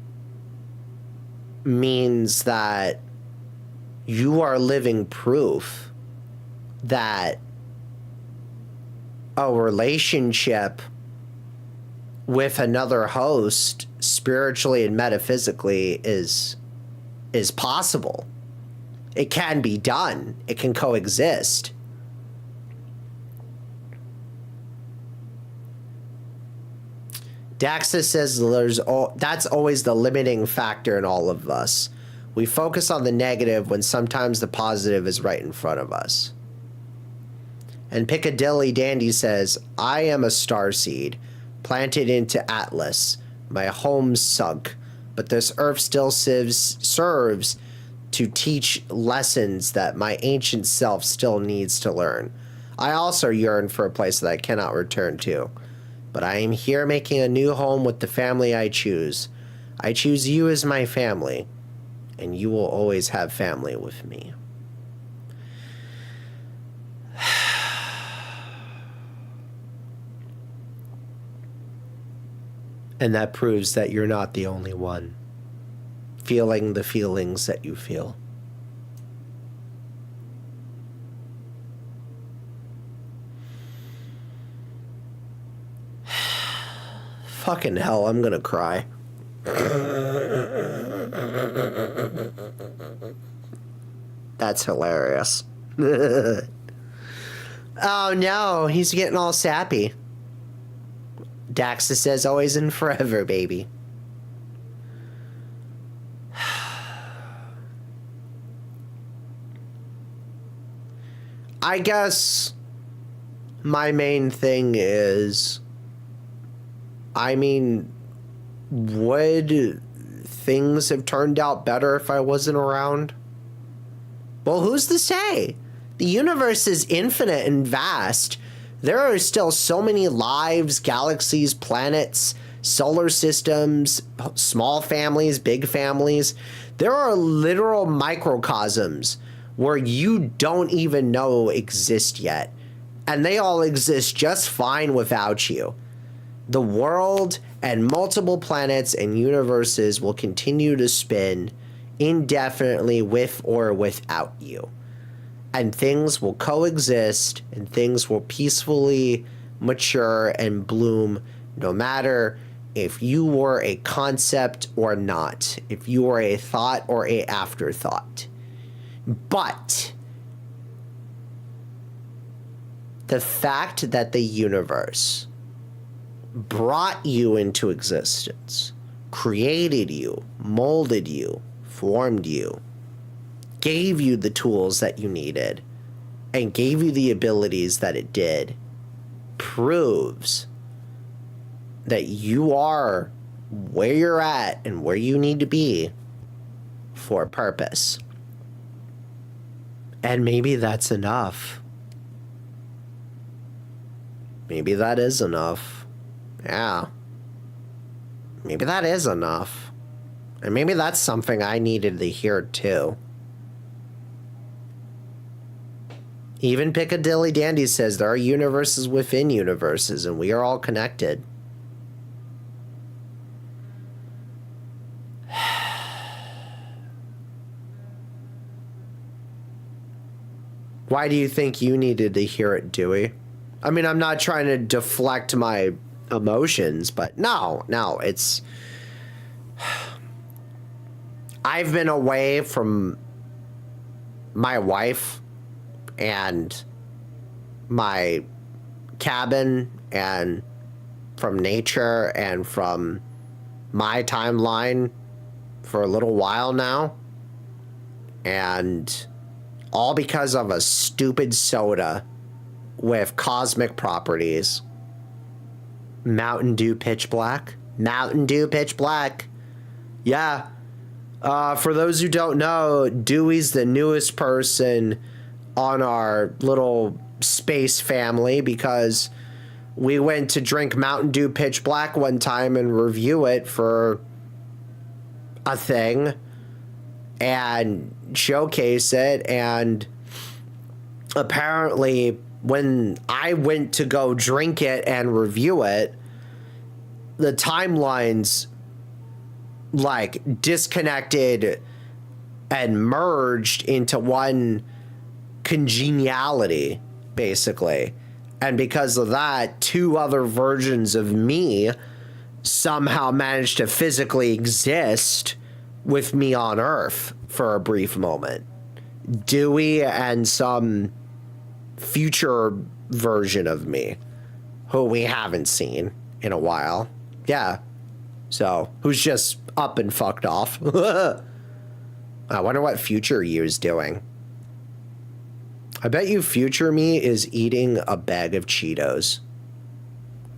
means that you are living proof that a relationship with another host spiritually and metaphysically is possible. It can be done. It can coexist. Daxus says that's always the limiting factor in all of us. We focus on the negative when sometimes the positive is right in front of us. And Piccadilly Dandy says, I am a starseed, planted into Atlas. My home sunk, but this Earth still serves to teach lessons that my ancient self still needs to learn. I also yearn for a place that I cannot return to. But I am here making a new home with the family I choose. I choose you as my family, and you will always have family with me. And that proves that you're not the only one feeling the feelings that you feel. Fucking hell, I'm gonna cry. That's hilarious. Oh no, he's getting all sappy. Daxa says always and forever, baby. I guess my main thing is, I mean, would things have turned out better if I wasn't around? Well, who's to say? The universe is infinite and vast. There are still so many lives, galaxies, planets, solar systems, small families, big families. There are literal microcosms where you don't even know exist yet. And they all exist just fine without you. The world and multiple planets and universes will continue to spin indefinitely with or without you. And things will coexist and things will peacefully mature and bloom no matter if you were a concept or not, if you were a thought or a afterthought. But the fact that the universe brought you into existence, created you, molded you, formed you, gave you the tools that you needed, and gave you the abilities that it did, proves that you are where you're at and where you need to be for a purpose. And maybe that's enough. Maybe that is enough. Yeah. Maybe that is enough. And maybe that's something I needed to hear too. Even Piccadilly Dandy says there are universes within universes and we are all connected. Why do you think you needed to hear it, Dewey? I mean, I'm not trying to deflect my emotions, but no, it's... I've been away from my wife and my cabin and from nature and from my timeline for a little while now. And all because of a stupid soda with cosmic properties. Mountain Dew Pitch Black. Mountain Dew Pitch Black. Yeah. For those who don't know, Dewey's the newest person on our little space family because we went to drink Mountain Dew Pitch Black one time and review it for a thing and showcase it. And apparently when I went to go drink it and review it, the timelines like disconnected and merged into one congeniality, basically. And because of that, two other versions of me somehow managed to physically exist with me on Earth for a brief moment. Dewey and some future version of me who we haven't seen in a while. Yeah. So, who's just up and fucked off. I wonder what future you is doing. I bet you future me is eating a bag of Cheetos.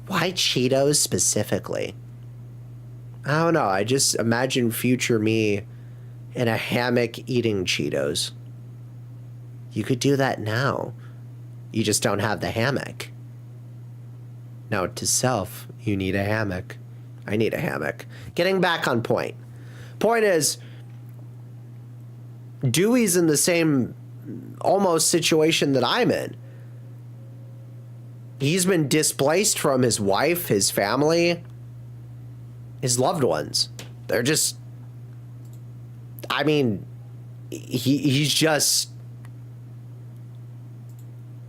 Why Cheetos specifically? I don't know. I just imagine future me in a hammock eating Cheetos. You could do that now. You just don't have the hammock. Now, to self, you need a hammock. I need a hammock. Getting back on point. Point is, Dewey's in the same almost situation that I'm in. He's been displaced from his wife, his family, his loved ones. They're just, I mean, he's just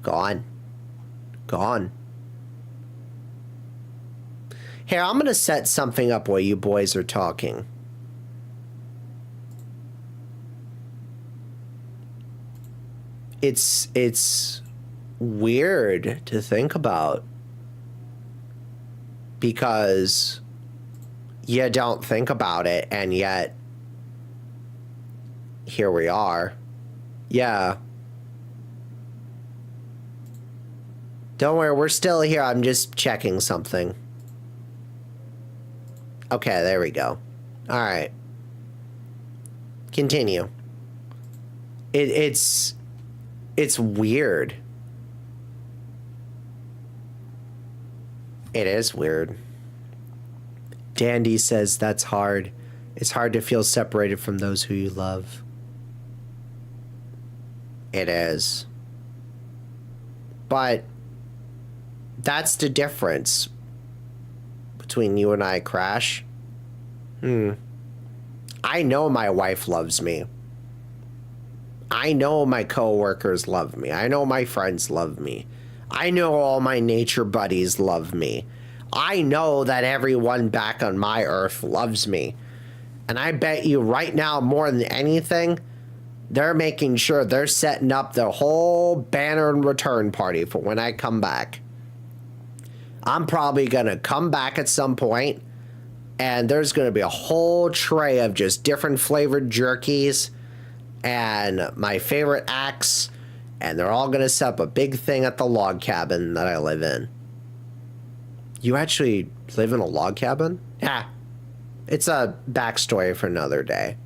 gone. Here, I'm gonna set something up while you boys are talking. It's weird to think about because you don't think about it, and yet here we are. Yeah. Don't worry, we're still here. I'm just checking something. Okay, there we go. All right. Continue. It's weird. It is weird. Dandy says that's hard. It's hard to feel separated from those who you love. It is. But that's the difference between you and I, Crash. I know my wife loves me. I know my coworkers love me. I know my friends love me. I know all my nature buddies love me. I know that everyone back on my Earth loves me. And I bet you right now, more than anything, they're making sure they're setting up the whole banner and return party for when I come back. I'm probably going to come back at some point, and there's going to be a whole tray of just different flavored jerkies and my favorite axe, and they're all going to set up a big thing at the log cabin that I live in. You actually live in a log cabin? Yeah. It's a backstory for another day.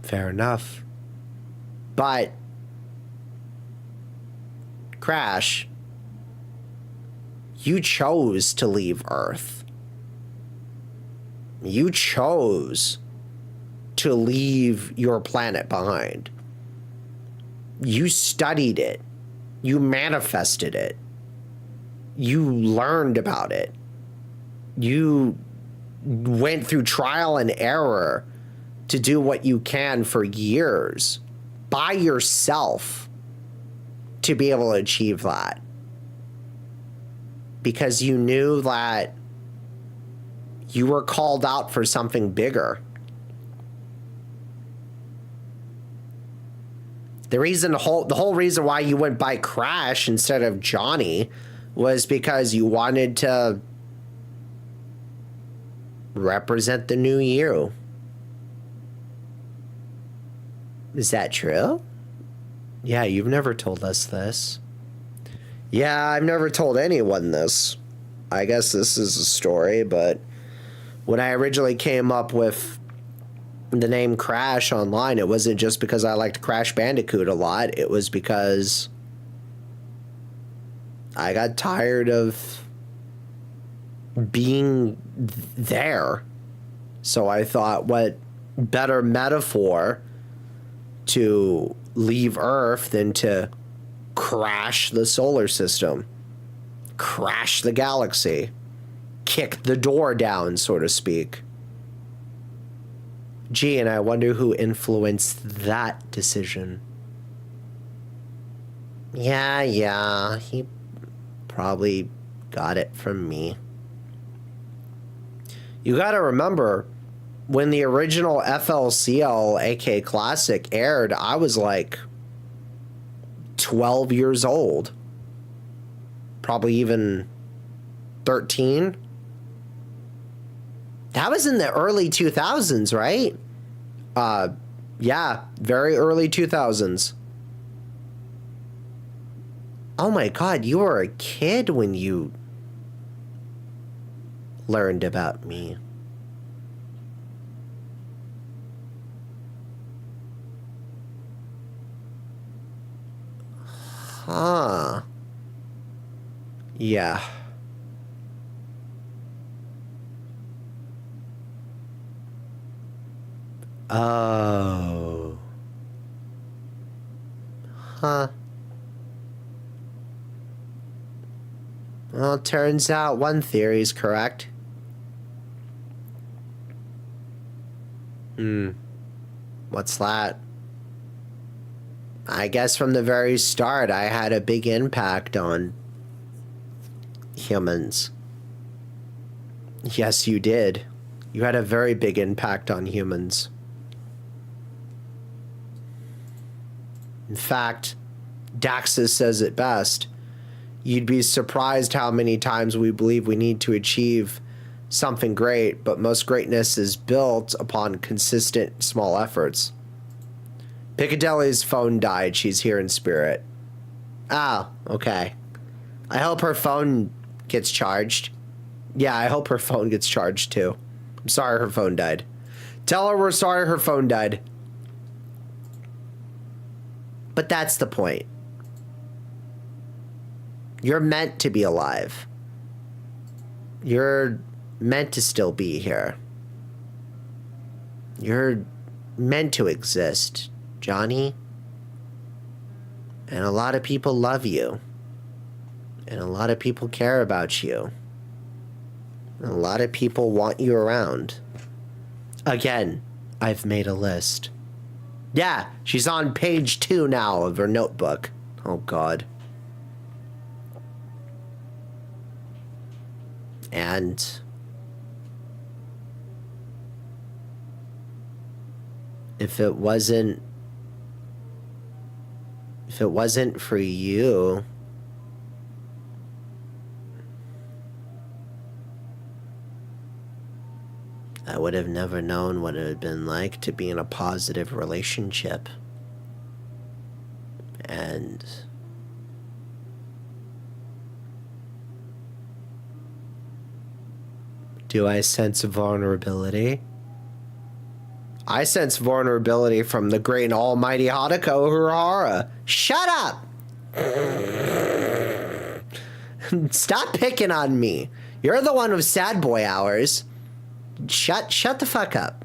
Fair enough. But Crash, you chose to leave Earth. You chose to leave your planet behind. You studied it. You manifested it. You learned about it. You went through trial and error to do what you can for years by yourself to be able to achieve that. Because you knew that you were called out for something bigger. The whole reason why you went by Crash instead of Johnny was because you wanted to represent the new you. Is that true? Yeah, you've never told us this. Yeah, I've never told anyone this. I guess this is a story, but when I originally came up with the name Crash online, it wasn't just because I liked Crash Bandicoot a lot. It was because I got tired of being there. So I thought, what better metaphor to leave Earth than to crash the solar system, crash the galaxy, kick the door down, so to speak. Gee, and I wonder who influenced that decision. Yeah, he probably got it from me. You gotta remember, when the original FLCL AK Classic aired, I was like 12 years old. Probably even 13. That was in the early 2000s, right? Yeah, very early 2000s. Oh my God, you were a kid when you learned about me. Huh. Yeah. Oh. Huh. Well, it turns out one theory's correct. What's that? I guess from the very start, I had a big impact on humans. Yes, you did. You had a very big impact on humans. In fact, Daxus says it best. You'd be surprised how many times we believe we need to achieve something great, but most greatness is built upon consistent small efforts. Piccadilly's phone died. She's here in spirit. Ah, okay. I hope her phone gets charged. Yeah, I hope her phone gets charged too. I'm sorry her phone died. Tell her we're sorry her phone died. But that's the point. You're meant to be alive. You're meant to still be here. You're meant to exist, Johnny. And a lot of people love you. And a lot of people care about you. And a lot of people want you around. Again, I've made a list. Yeah, she's on page 2 now of her notebook. Oh, God. And if it wasn't for you, I would have never known what it had been like to be in a positive relationship. And do I sense vulnerability? I sense vulnerability from the great and almighty Hadako Urahara. Shut up! Stop picking on me. You're the one with sad boy hours. Shut the fuck up.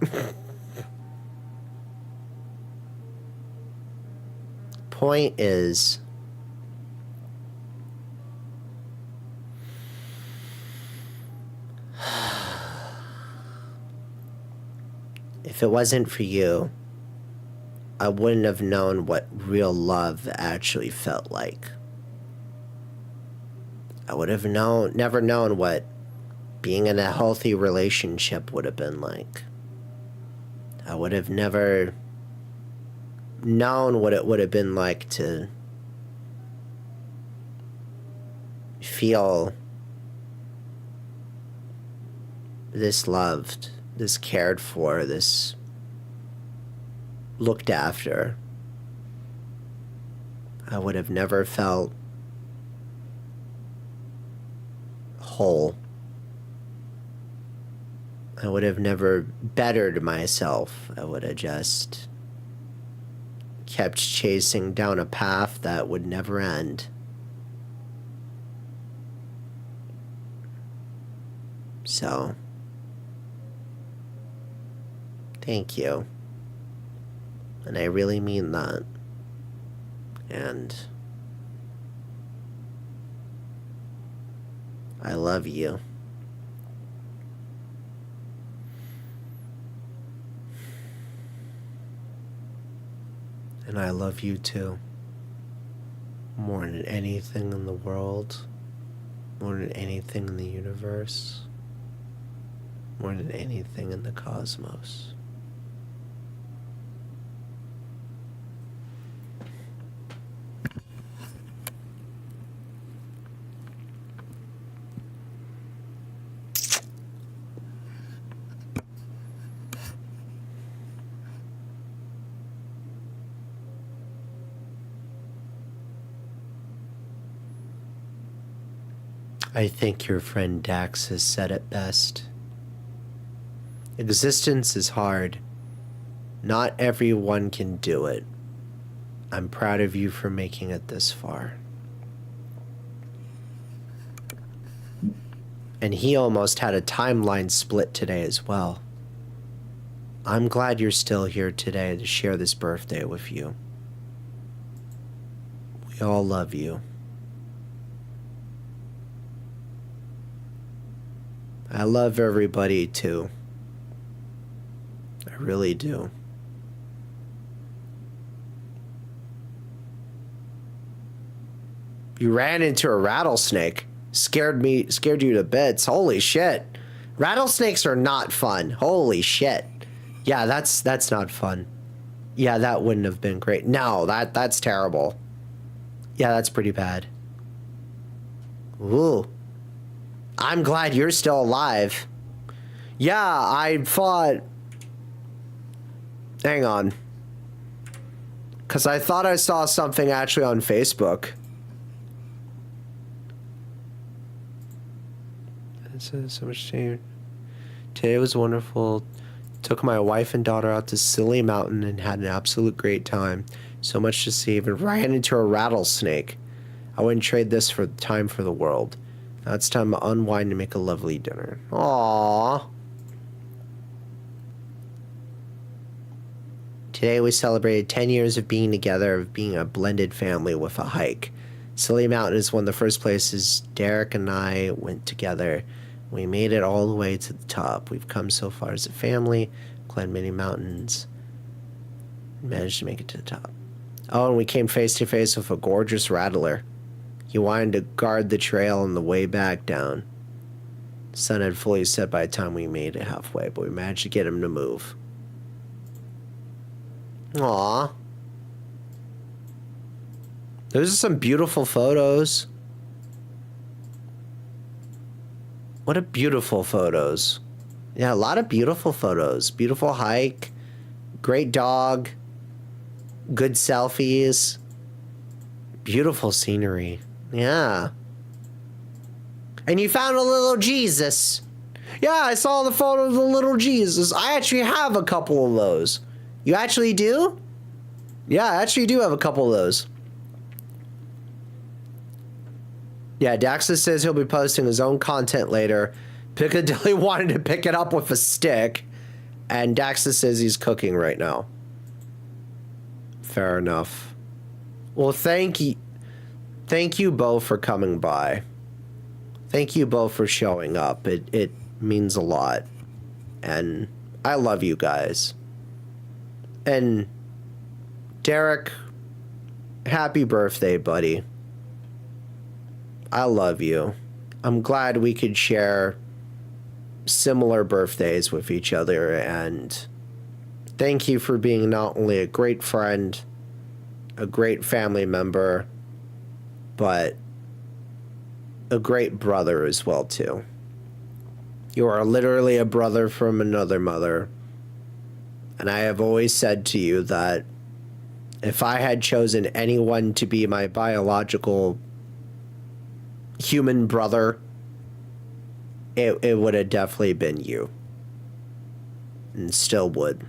Point is, if it wasn't for you, I wouldn't have known what real love actually felt like. I would have never known what being in a healthy relationship would have been like. I would have never known what it would have been like to feel this loved, this cared for, this looked after. I would have never felt whole. I would have never bettered myself. I would have just kept chasing down a path that would never end. So, thank you. And I really mean that. And I love you. And I love you too. More than anything in the world. More than anything in the universe. More than anything in the cosmos. I think your friend Dax has said it best. Existence is hard. Not everyone can do it. I'm proud of you for making it this far. And he almost had a timeline split today as well. I'm glad you're still here today to share this birthday with you. We all love you. I love everybody too. I really do. You ran into a rattlesnake. Scared you to bits. Holy shit. Rattlesnakes are not fun. Holy shit. Yeah, that's not fun. Yeah, that wouldn't have been great. No, that's terrible. Yeah, that's pretty bad. Ooh. I'm glad you're still alive. Yeah, I thought... Hang on. Because I thought I saw something actually on Facebook. So much change. Today was wonderful. Took my wife and daughter out to Silly Mountain and had an absolute great time. So much to see. Even ran into a rattlesnake. I wouldn't trade this for time for the world. Now it's time to unwind and make a lovely dinner. Aww. Today we celebrated 10 years of being together, of being a blended family with a hike. Silly Mountain is one of the first places Derek and I went together. We made it all the way to the top. We've come so far as a family, climbed many mountains, and managed to make it to the top. Oh, and we came face to face with a gorgeous rattler. He wanted to guard the trail on the way back down. The sun had fully set by the time we made it halfway, but we managed to get him to move. Aww. Those are some beautiful photos. What a beautiful photos. Yeah, a lot of beautiful photos. Beautiful hike. Great dog. Good selfies. Beautiful scenery. Yeah. And you found a little Jesus. Yeah, I saw the photo of the little Jesus. I actually have a couple of those. You actually do? Yeah, I actually do have a couple of those. Yeah, Daxus says he'll be posting his own content later. Piccadilly wanted to pick it up with a stick. And Daxus says he's cooking right now. Fair enough. Well, thank you. Thank you both for coming by. Thank you both for showing up. It means a lot. And I love you guys. And Derek, happy birthday, buddy. I love you. I'm glad we could share similar birthdays with each other, and thank you for being not only a great friend, a great family member, but a great brother as well, too. You are literally a brother from another mother, and I have always said to you that if I had chosen anyone to be my biological human brother, it would have definitely been you. And still would.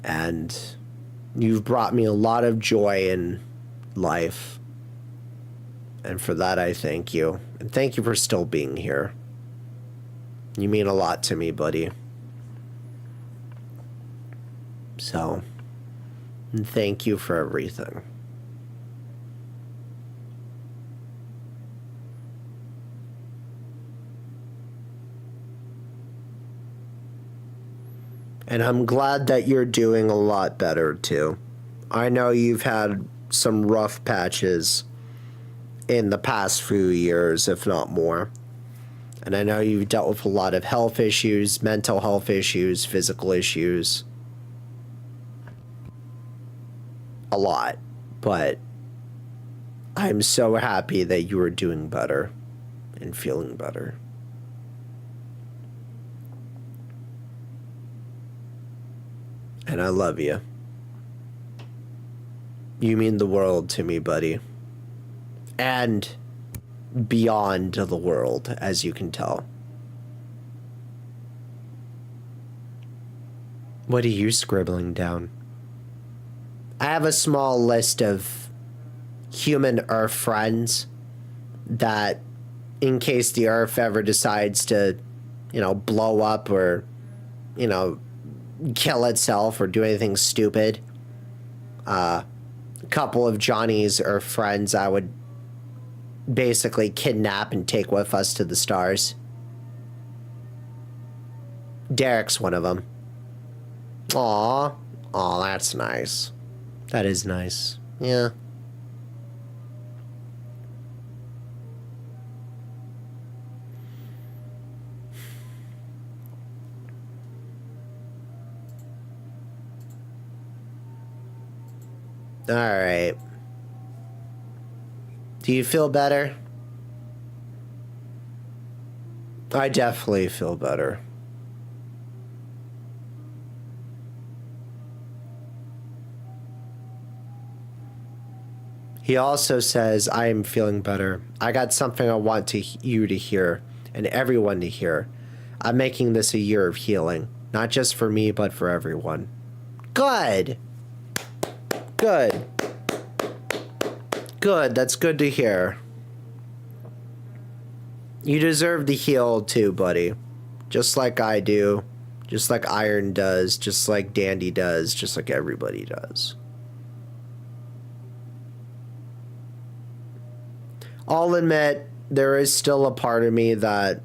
And you've brought me a lot of joy in life. And for that, I thank you. And thank you for still being here. You mean a lot to me, buddy. So, and thank you for everything. And I'm glad that you're doing a lot better, too. I know you've had some rough patches in the past few years, if not more. And I know you've dealt with a lot of health issues, mental health issues, physical issues. A lot. But I'm so happy that you are doing better and feeling better. And I love you. You mean the world to me, buddy. And beyond the world, as you can tell. What are you scribbling down? I have a small list of human Earth friends that, in case the Earth ever decides to, blow up or, kill itself or do anything stupid. A couple of Johnny's Earth friends I would basically kidnap and take with us to the stars. Derek's one of them. Aw. Aw, that's nice. That is nice. Yeah. All right. Do you feel better? I definitely feel better. He also says, I am feeling better. I got something I want you to hear and everyone to hear. I'm making this a year of healing, not just for me, but for everyone. Good. Good. Good. That's good to hear. You deserve to heal too, buddy. Just like I do. Just like Iron does. Just like Dandy does. Just like everybody does. I'll admit, there is still a part of me that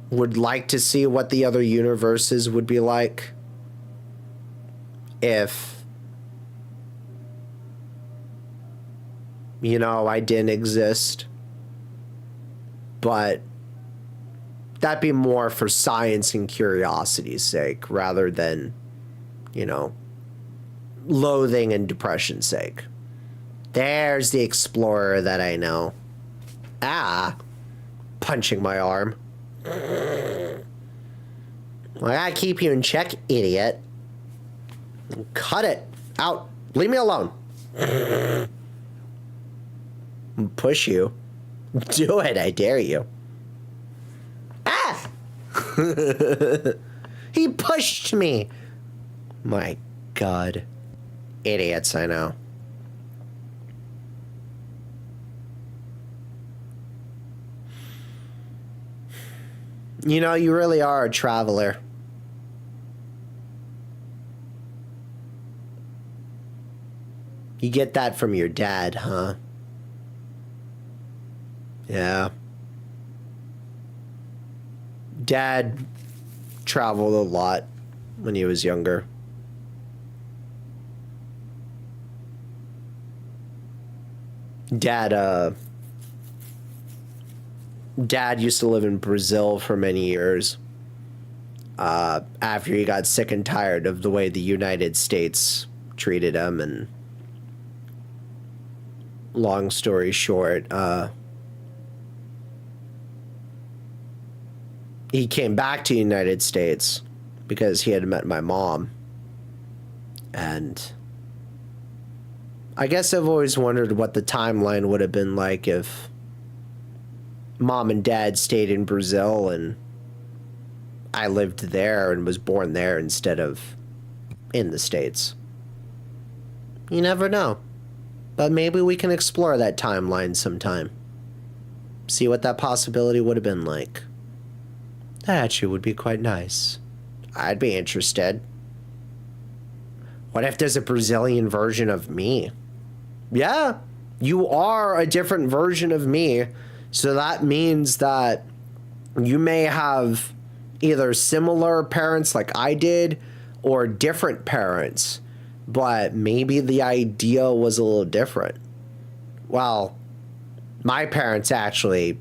would like to see what the other universes would be like if, you know, I didn't exist. But that'd be more for science and curiosity's sake rather than, you know, loathing and depression's sake. There's the explorer that I know. Ah. Punching my arm. Well, I gotta keep you in check, idiot. Cut it out. Leave me alone. Push you. Do it, I dare you. Ah! He pushed me. My God. Idiots, I know. You know, you really are a traveler. You get that from your dad, huh? Yeah. Dad traveled a lot when he was younger. Dad used to live in Brazil for many years. After he got sick and tired of the way the United States treated him, and long story short, he came back to the United States because he had met my mom. And I guess I've always wondered what the timeline would have been like if Mom and Dad stayed in Brazil and I lived there and was born there instead of in the States. You never know. But maybe we can explore that timeline sometime. See what that possibility would have been like. That actually would be quite nice. I'd be interested. What if there's a Brazilian version of me? Yeah, you are a different version of me. So that means that you may have either similar parents like I did or different parents, but maybe the idea was a little different. Well, my parents actually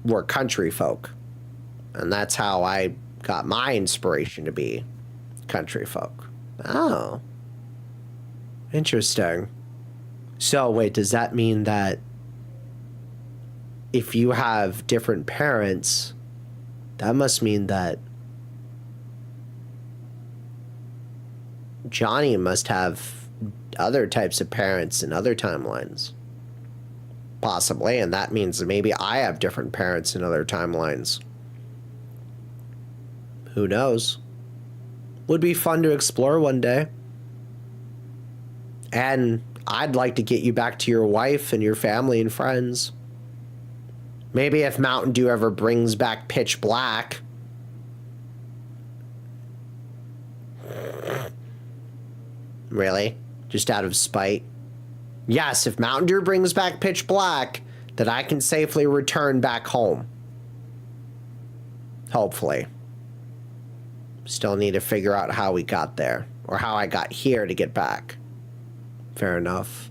were country folk, and that's how I got my inspiration to be country folk. Oh, interesting. So wait, does that mean that if you have different parents, that must mean that Johnny must have other types of parents in other timelines? Possibly, and that means that maybe I have different parents in other timelines. Who knows? Would be fun to explore one day. And I'd like to get you back to your wife and your family and friends. Maybe if Mountain Dew ever brings back Pitch Black. Really? Just out of spite? Yes, if Mountain Dew brings back Pitch Black, then I can safely return back home. Hopefully. Still need to figure out how we got there, or how I got here to get back. Fair enough.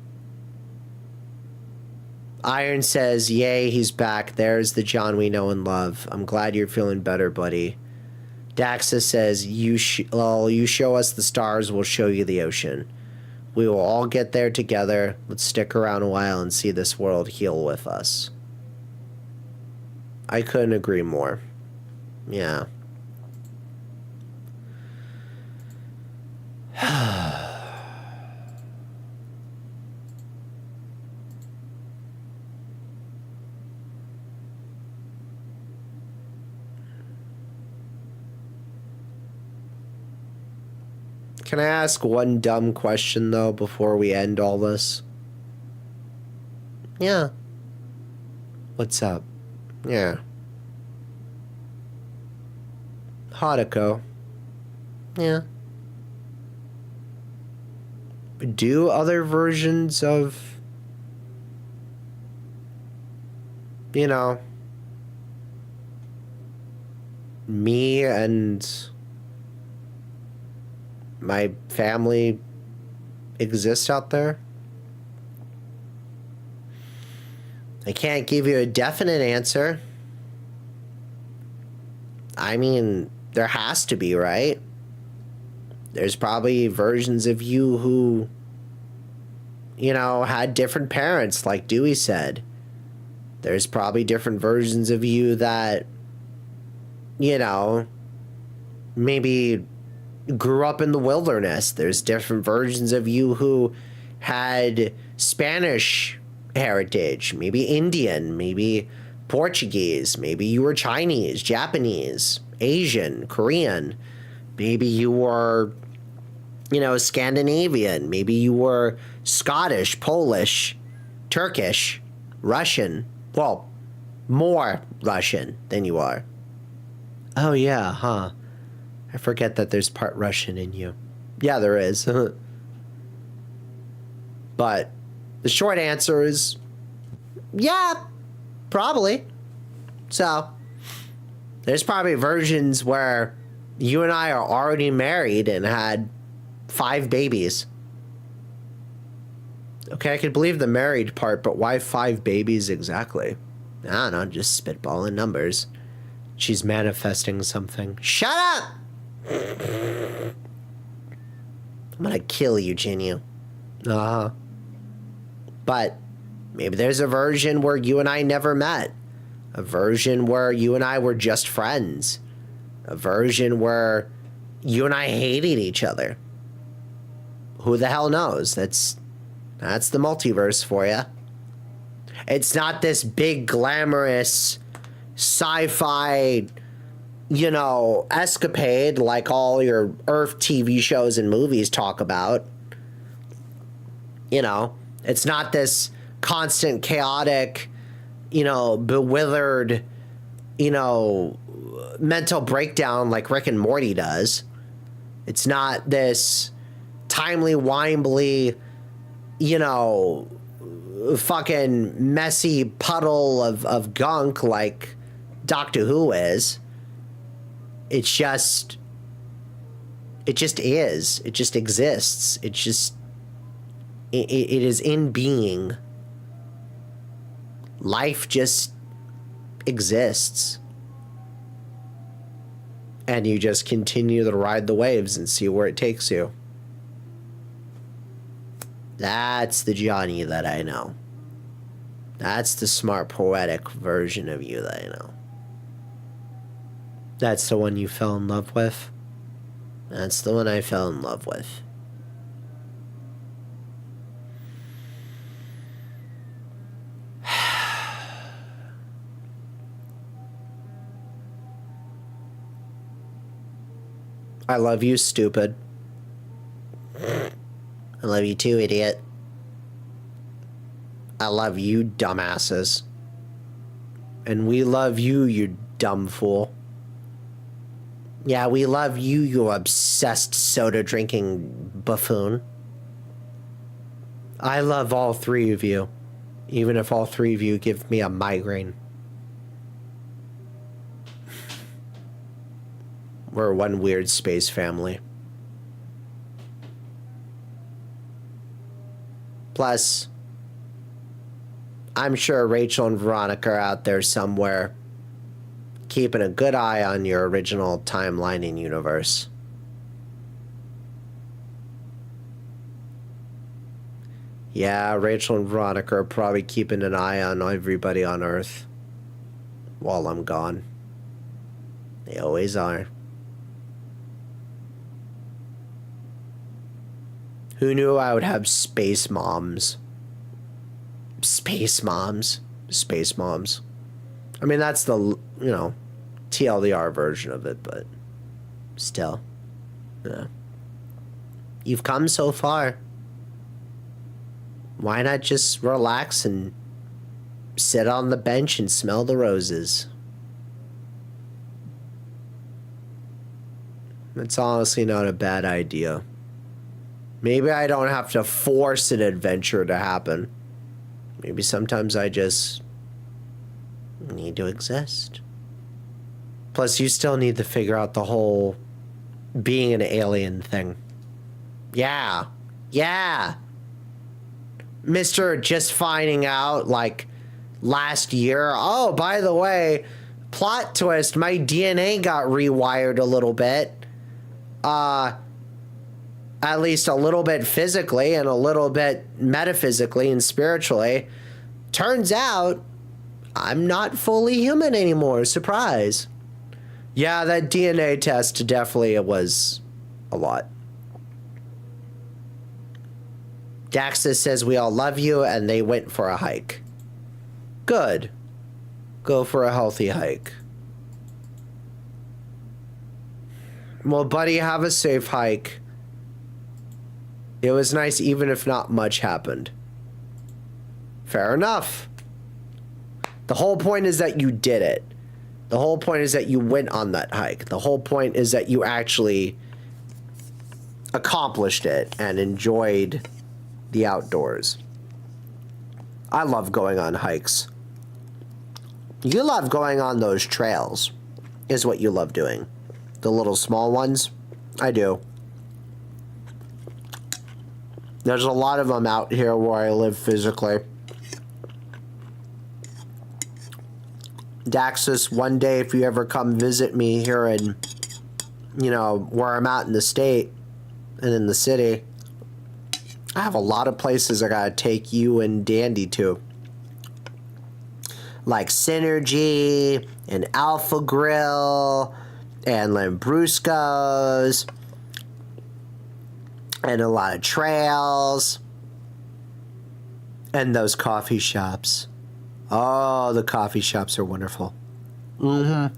Iron says, yay, he's back. There's the John we know and love. I'm glad you're feeling better, buddy. Daxa says, you show us the stars, we'll show you the ocean. We will all get there together. Let's stick around a while and see this world heal with us. I couldn't agree more. Yeah. Can I ask one dumb question, though, before we end all this? Yeah. What's up? Yeah. Hadako. Yeah. Do other versions of, you know, me and my family exist out there? I can't give you a definite answer. I mean, there has to be, right? There's probably versions of you who, you know, had different parents, like Dewey said. There's probably different versions of you that, you know, maybe grew up in the wilderness. There's different versions of you who had Spanish heritage, maybe Indian, maybe Portuguese, maybe you were Chinese, Japanese, Asian, Korean, maybe you were, you know, Scandinavian, maybe you were Scottish, Polish, Turkish, Russian. Well, more Russian than you are. Oh yeah, huh? I forget that there's part Russian in you. Yeah, there is. But the short answer is, yeah, probably. So, there's probably versions where you and I are already married and had 5 babies. Okay, I could believe the married part, but why 5 babies exactly? I don't know, just spitballing numbers. She's manifesting something. Shut up! I'm gonna kill you, Jinyu. Uh-huh. But maybe there's a version where you and I never met. A version where you and I were just friends. A version where you and I hated each other. Who the hell knows? That's the multiverse for you. It's not this big glamorous sci-fi, you know, escapade like all your Earth TV shows and movies talk about. You know, it's not this constant chaotic, you know, bewildered, you know, mental breakdown like Rick and Morty does. It's not this timely-wimely, you know, fucking messy puddle of gunk like Doctor Who is. It just is. It just exists. It is in being. Life just exists. And you just continue to ride the waves and see where it takes you. That's the Johnny that I know. That's the smart, poetic version of you that I know. That's the one you fell in love with. That's the one I fell in love with. I love you, stupid. I love you too, idiot. I love you, dumbasses. And we love you, you dumb fool. Yeah, we love you, you obsessed soda-drinking buffoon. I love all 3 of you, even if all 3 of you give me a migraine. We're one weird space family. Plus, I'm sure Rachel and Veronica are out there somewhere keeping a good eye on your original timelining universe. Yeah, Rachel and Veronica are probably keeping an eye on everybody on Earth while I'm gone. They always are. Who knew I would have space moms? Space moms. Space moms. I mean, that's the, TLDR version of it, but still. Yeah. You've come so far. Why not just relax and sit on the bench and smell the roses? It's honestly not a bad idea. Maybe I don't have to force an adventure to happen. Maybe sometimes I just need to exist. Plus, you still need to figure out the whole being an alien thing. Yeah. Mr. Just finding out, like, last year. Oh, by the way, plot twist, my DNA got rewired a little bit. At least a little bit physically and a little bit metaphysically and spiritually. Turns out, I'm not fully human anymore. Surprise. Yeah, that DNA test definitely was a lot. Daxa says we all love you and they went for a hike. Good. Go for a healthy hike. Well, buddy, have a safe hike. It was nice even if not much happened. Fair enough. The whole point is that you did it. The whole point is that you went on that hike. The whole point is that you actually accomplished it and enjoyed the outdoors. I love going on hikes. You love going on those trails, is what you love doing. The little small ones. I do. There's a lot of them out here where I live physically. Daxus, one day if you ever come visit me here in, where I'm at in the state and in the city, I have a lot of places I gotta take you and Dandy to. Like Synergy and Alpha Grill and Lambrusco's and a lot of trails and those coffee shops. Oh, the coffee shops are wonderful. Mm-hmm.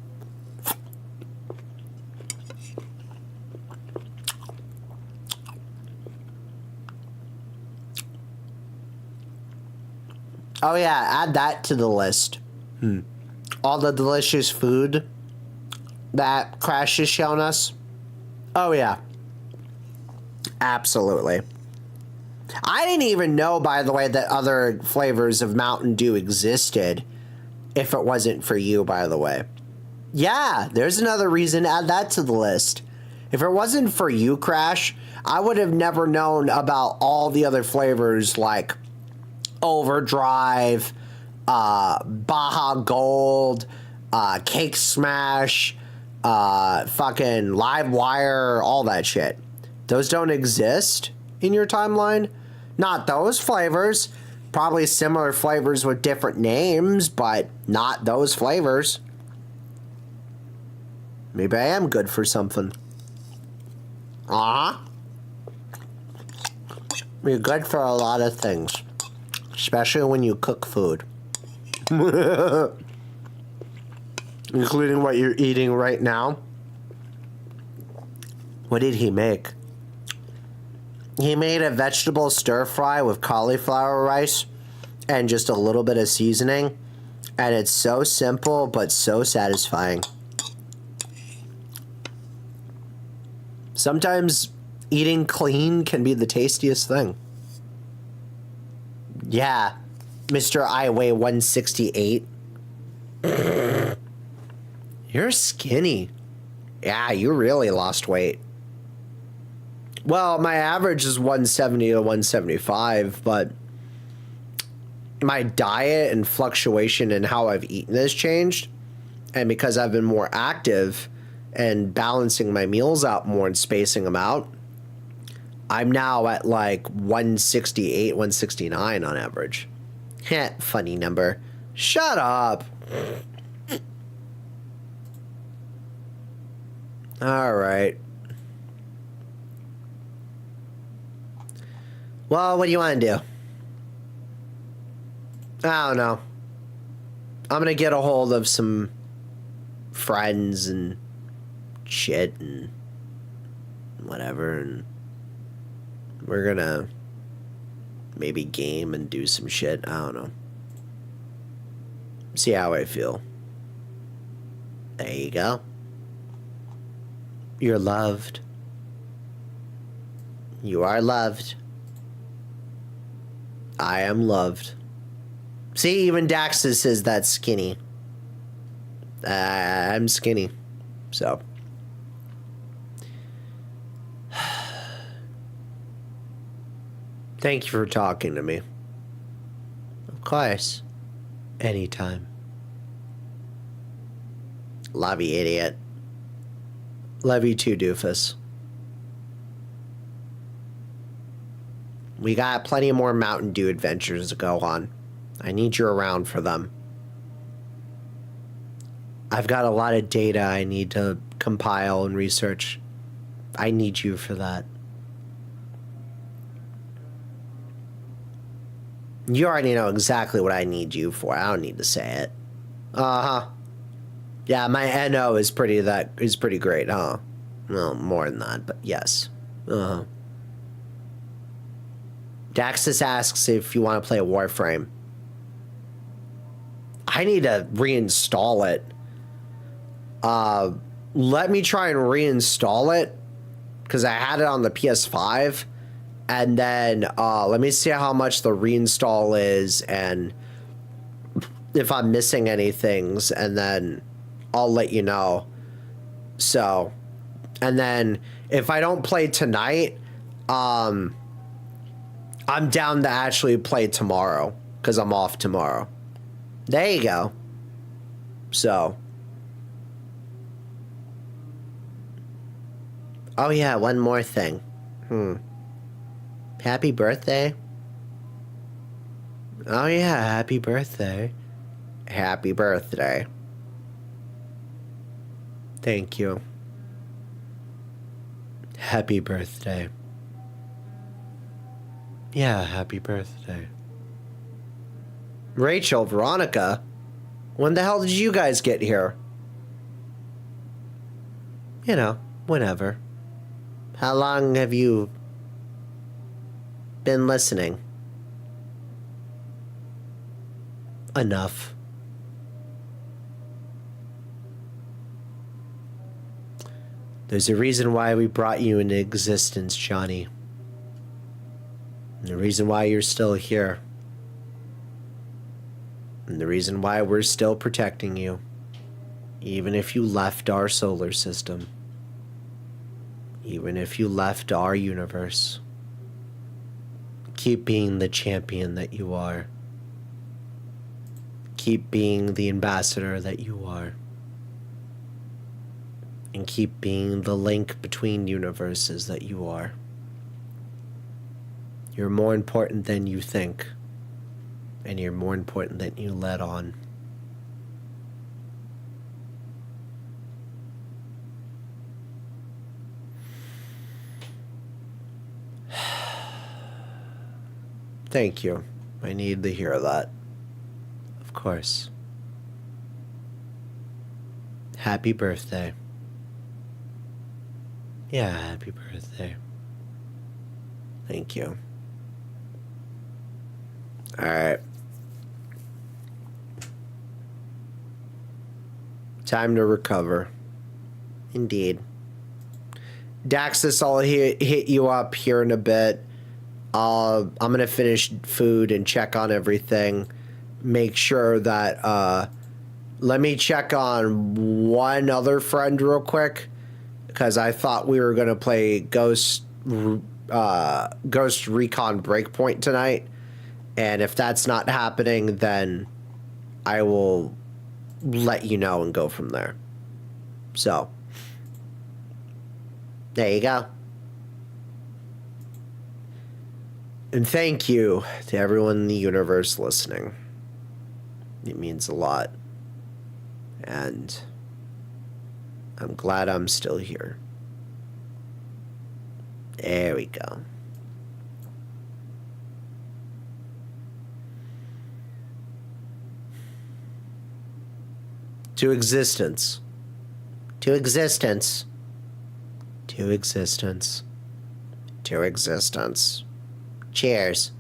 Oh yeah, add that to the list. All the delicious food that Crash has shown us. Oh yeah. Absolutely. I didn't even know, by the way, that other flavors of Mountain Dew existed if it wasn't for you, by the way. Yeah, there's another reason to add that to the list. If it wasn't for you, Crash, I would have never known about all the other flavors like Overdrive, Baja Gold, Cake Smash, fucking Live Wire, all that shit. Those don't exist in your timeline. Not those flavors. Probably similar flavors with different names, but not those flavors. Maybe I am good for something. You're good for a lot of things. Especially when you cook food. Including what you're eating right now. What did he make? He made a vegetable stir fry with cauliflower rice and just a little bit of seasoning. And it's so simple, but so satisfying. Sometimes eating clean can be the tastiest thing. Yeah, Mr. I weigh 168. You're skinny. Yeah, you really lost weight. Well, my average is 170 to 175, but my diet and fluctuation in how I've eaten has changed. And because I've been more active and balancing my meals out more and spacing them out, I'm now at like 168, 169 on average. Heh, funny number. Shut up. All right. Well, what do you want to do? I don't know. I'm gonna get a hold of some friends and shit and whatever, and we're gonna maybe game and do some shit. I don't know. See how I feel. There you go. You're loved. You are loved. I am loved. See, even Daxus says that's skinny. I'm skinny. So. Thank you for talking to me. Of course. Anytime. Love you, idiot. Love you too, doofus. We got plenty more Mountain Dew adventures to go on. I need you around for them. I've got a lot of data I need to compile and research. I need you for that. You already know exactly what I need you for. I don't need to say it. Uh-huh. Yeah, my NO is pretty great, huh? Well, more than that, but yes. Uh-huh. Daxus asks if you want to play a Warframe. I need to reinstall it. Let me try and reinstall it, because I had it on the PS5. And then let me see how much the reinstall is and if I'm missing any things, and then I'll let you know. So, and then if I don't play tonight, I'm down to actually play tomorrow, because I'm off tomorrow. There you go. So. Oh yeah, one more thing. Happy birthday. Oh yeah, happy birthday. Happy birthday. Thank you. Happy birthday. Yeah, happy birthday. Rachel, Veronica, when the hell did you guys get here? You know, whenever. How long have you been listening? Enough. There's a reason why we brought you into existence, Johnny. And the reason why you're still here. And the reason why we're still protecting you. Even if you left our solar system. Even if you left our universe. Keep being the champion that you are. Keep being the ambassador that you are. And keep being the link between universes that you are. You're more important than you think. And you're more important than you let on. Thank you. I need to hear that. Of course. Happy birthday. Yeah, happy birthday. Thank you. Alright. Time to recover. Indeed. Daxus, I'll hit you up here in a bit. I'm gonna finish food and check on everything. Make sure that, let me check on one other friend real quick. because I thought we were going to play Ghost Recon Breakpoint tonight. And if that's not happening, then I will let you know and go from there. So, there you go. And thank you to everyone in the universe listening. It means a lot. And I'm glad I'm still here. There we go. To existence. To existence. To existence. To existence. Cheers.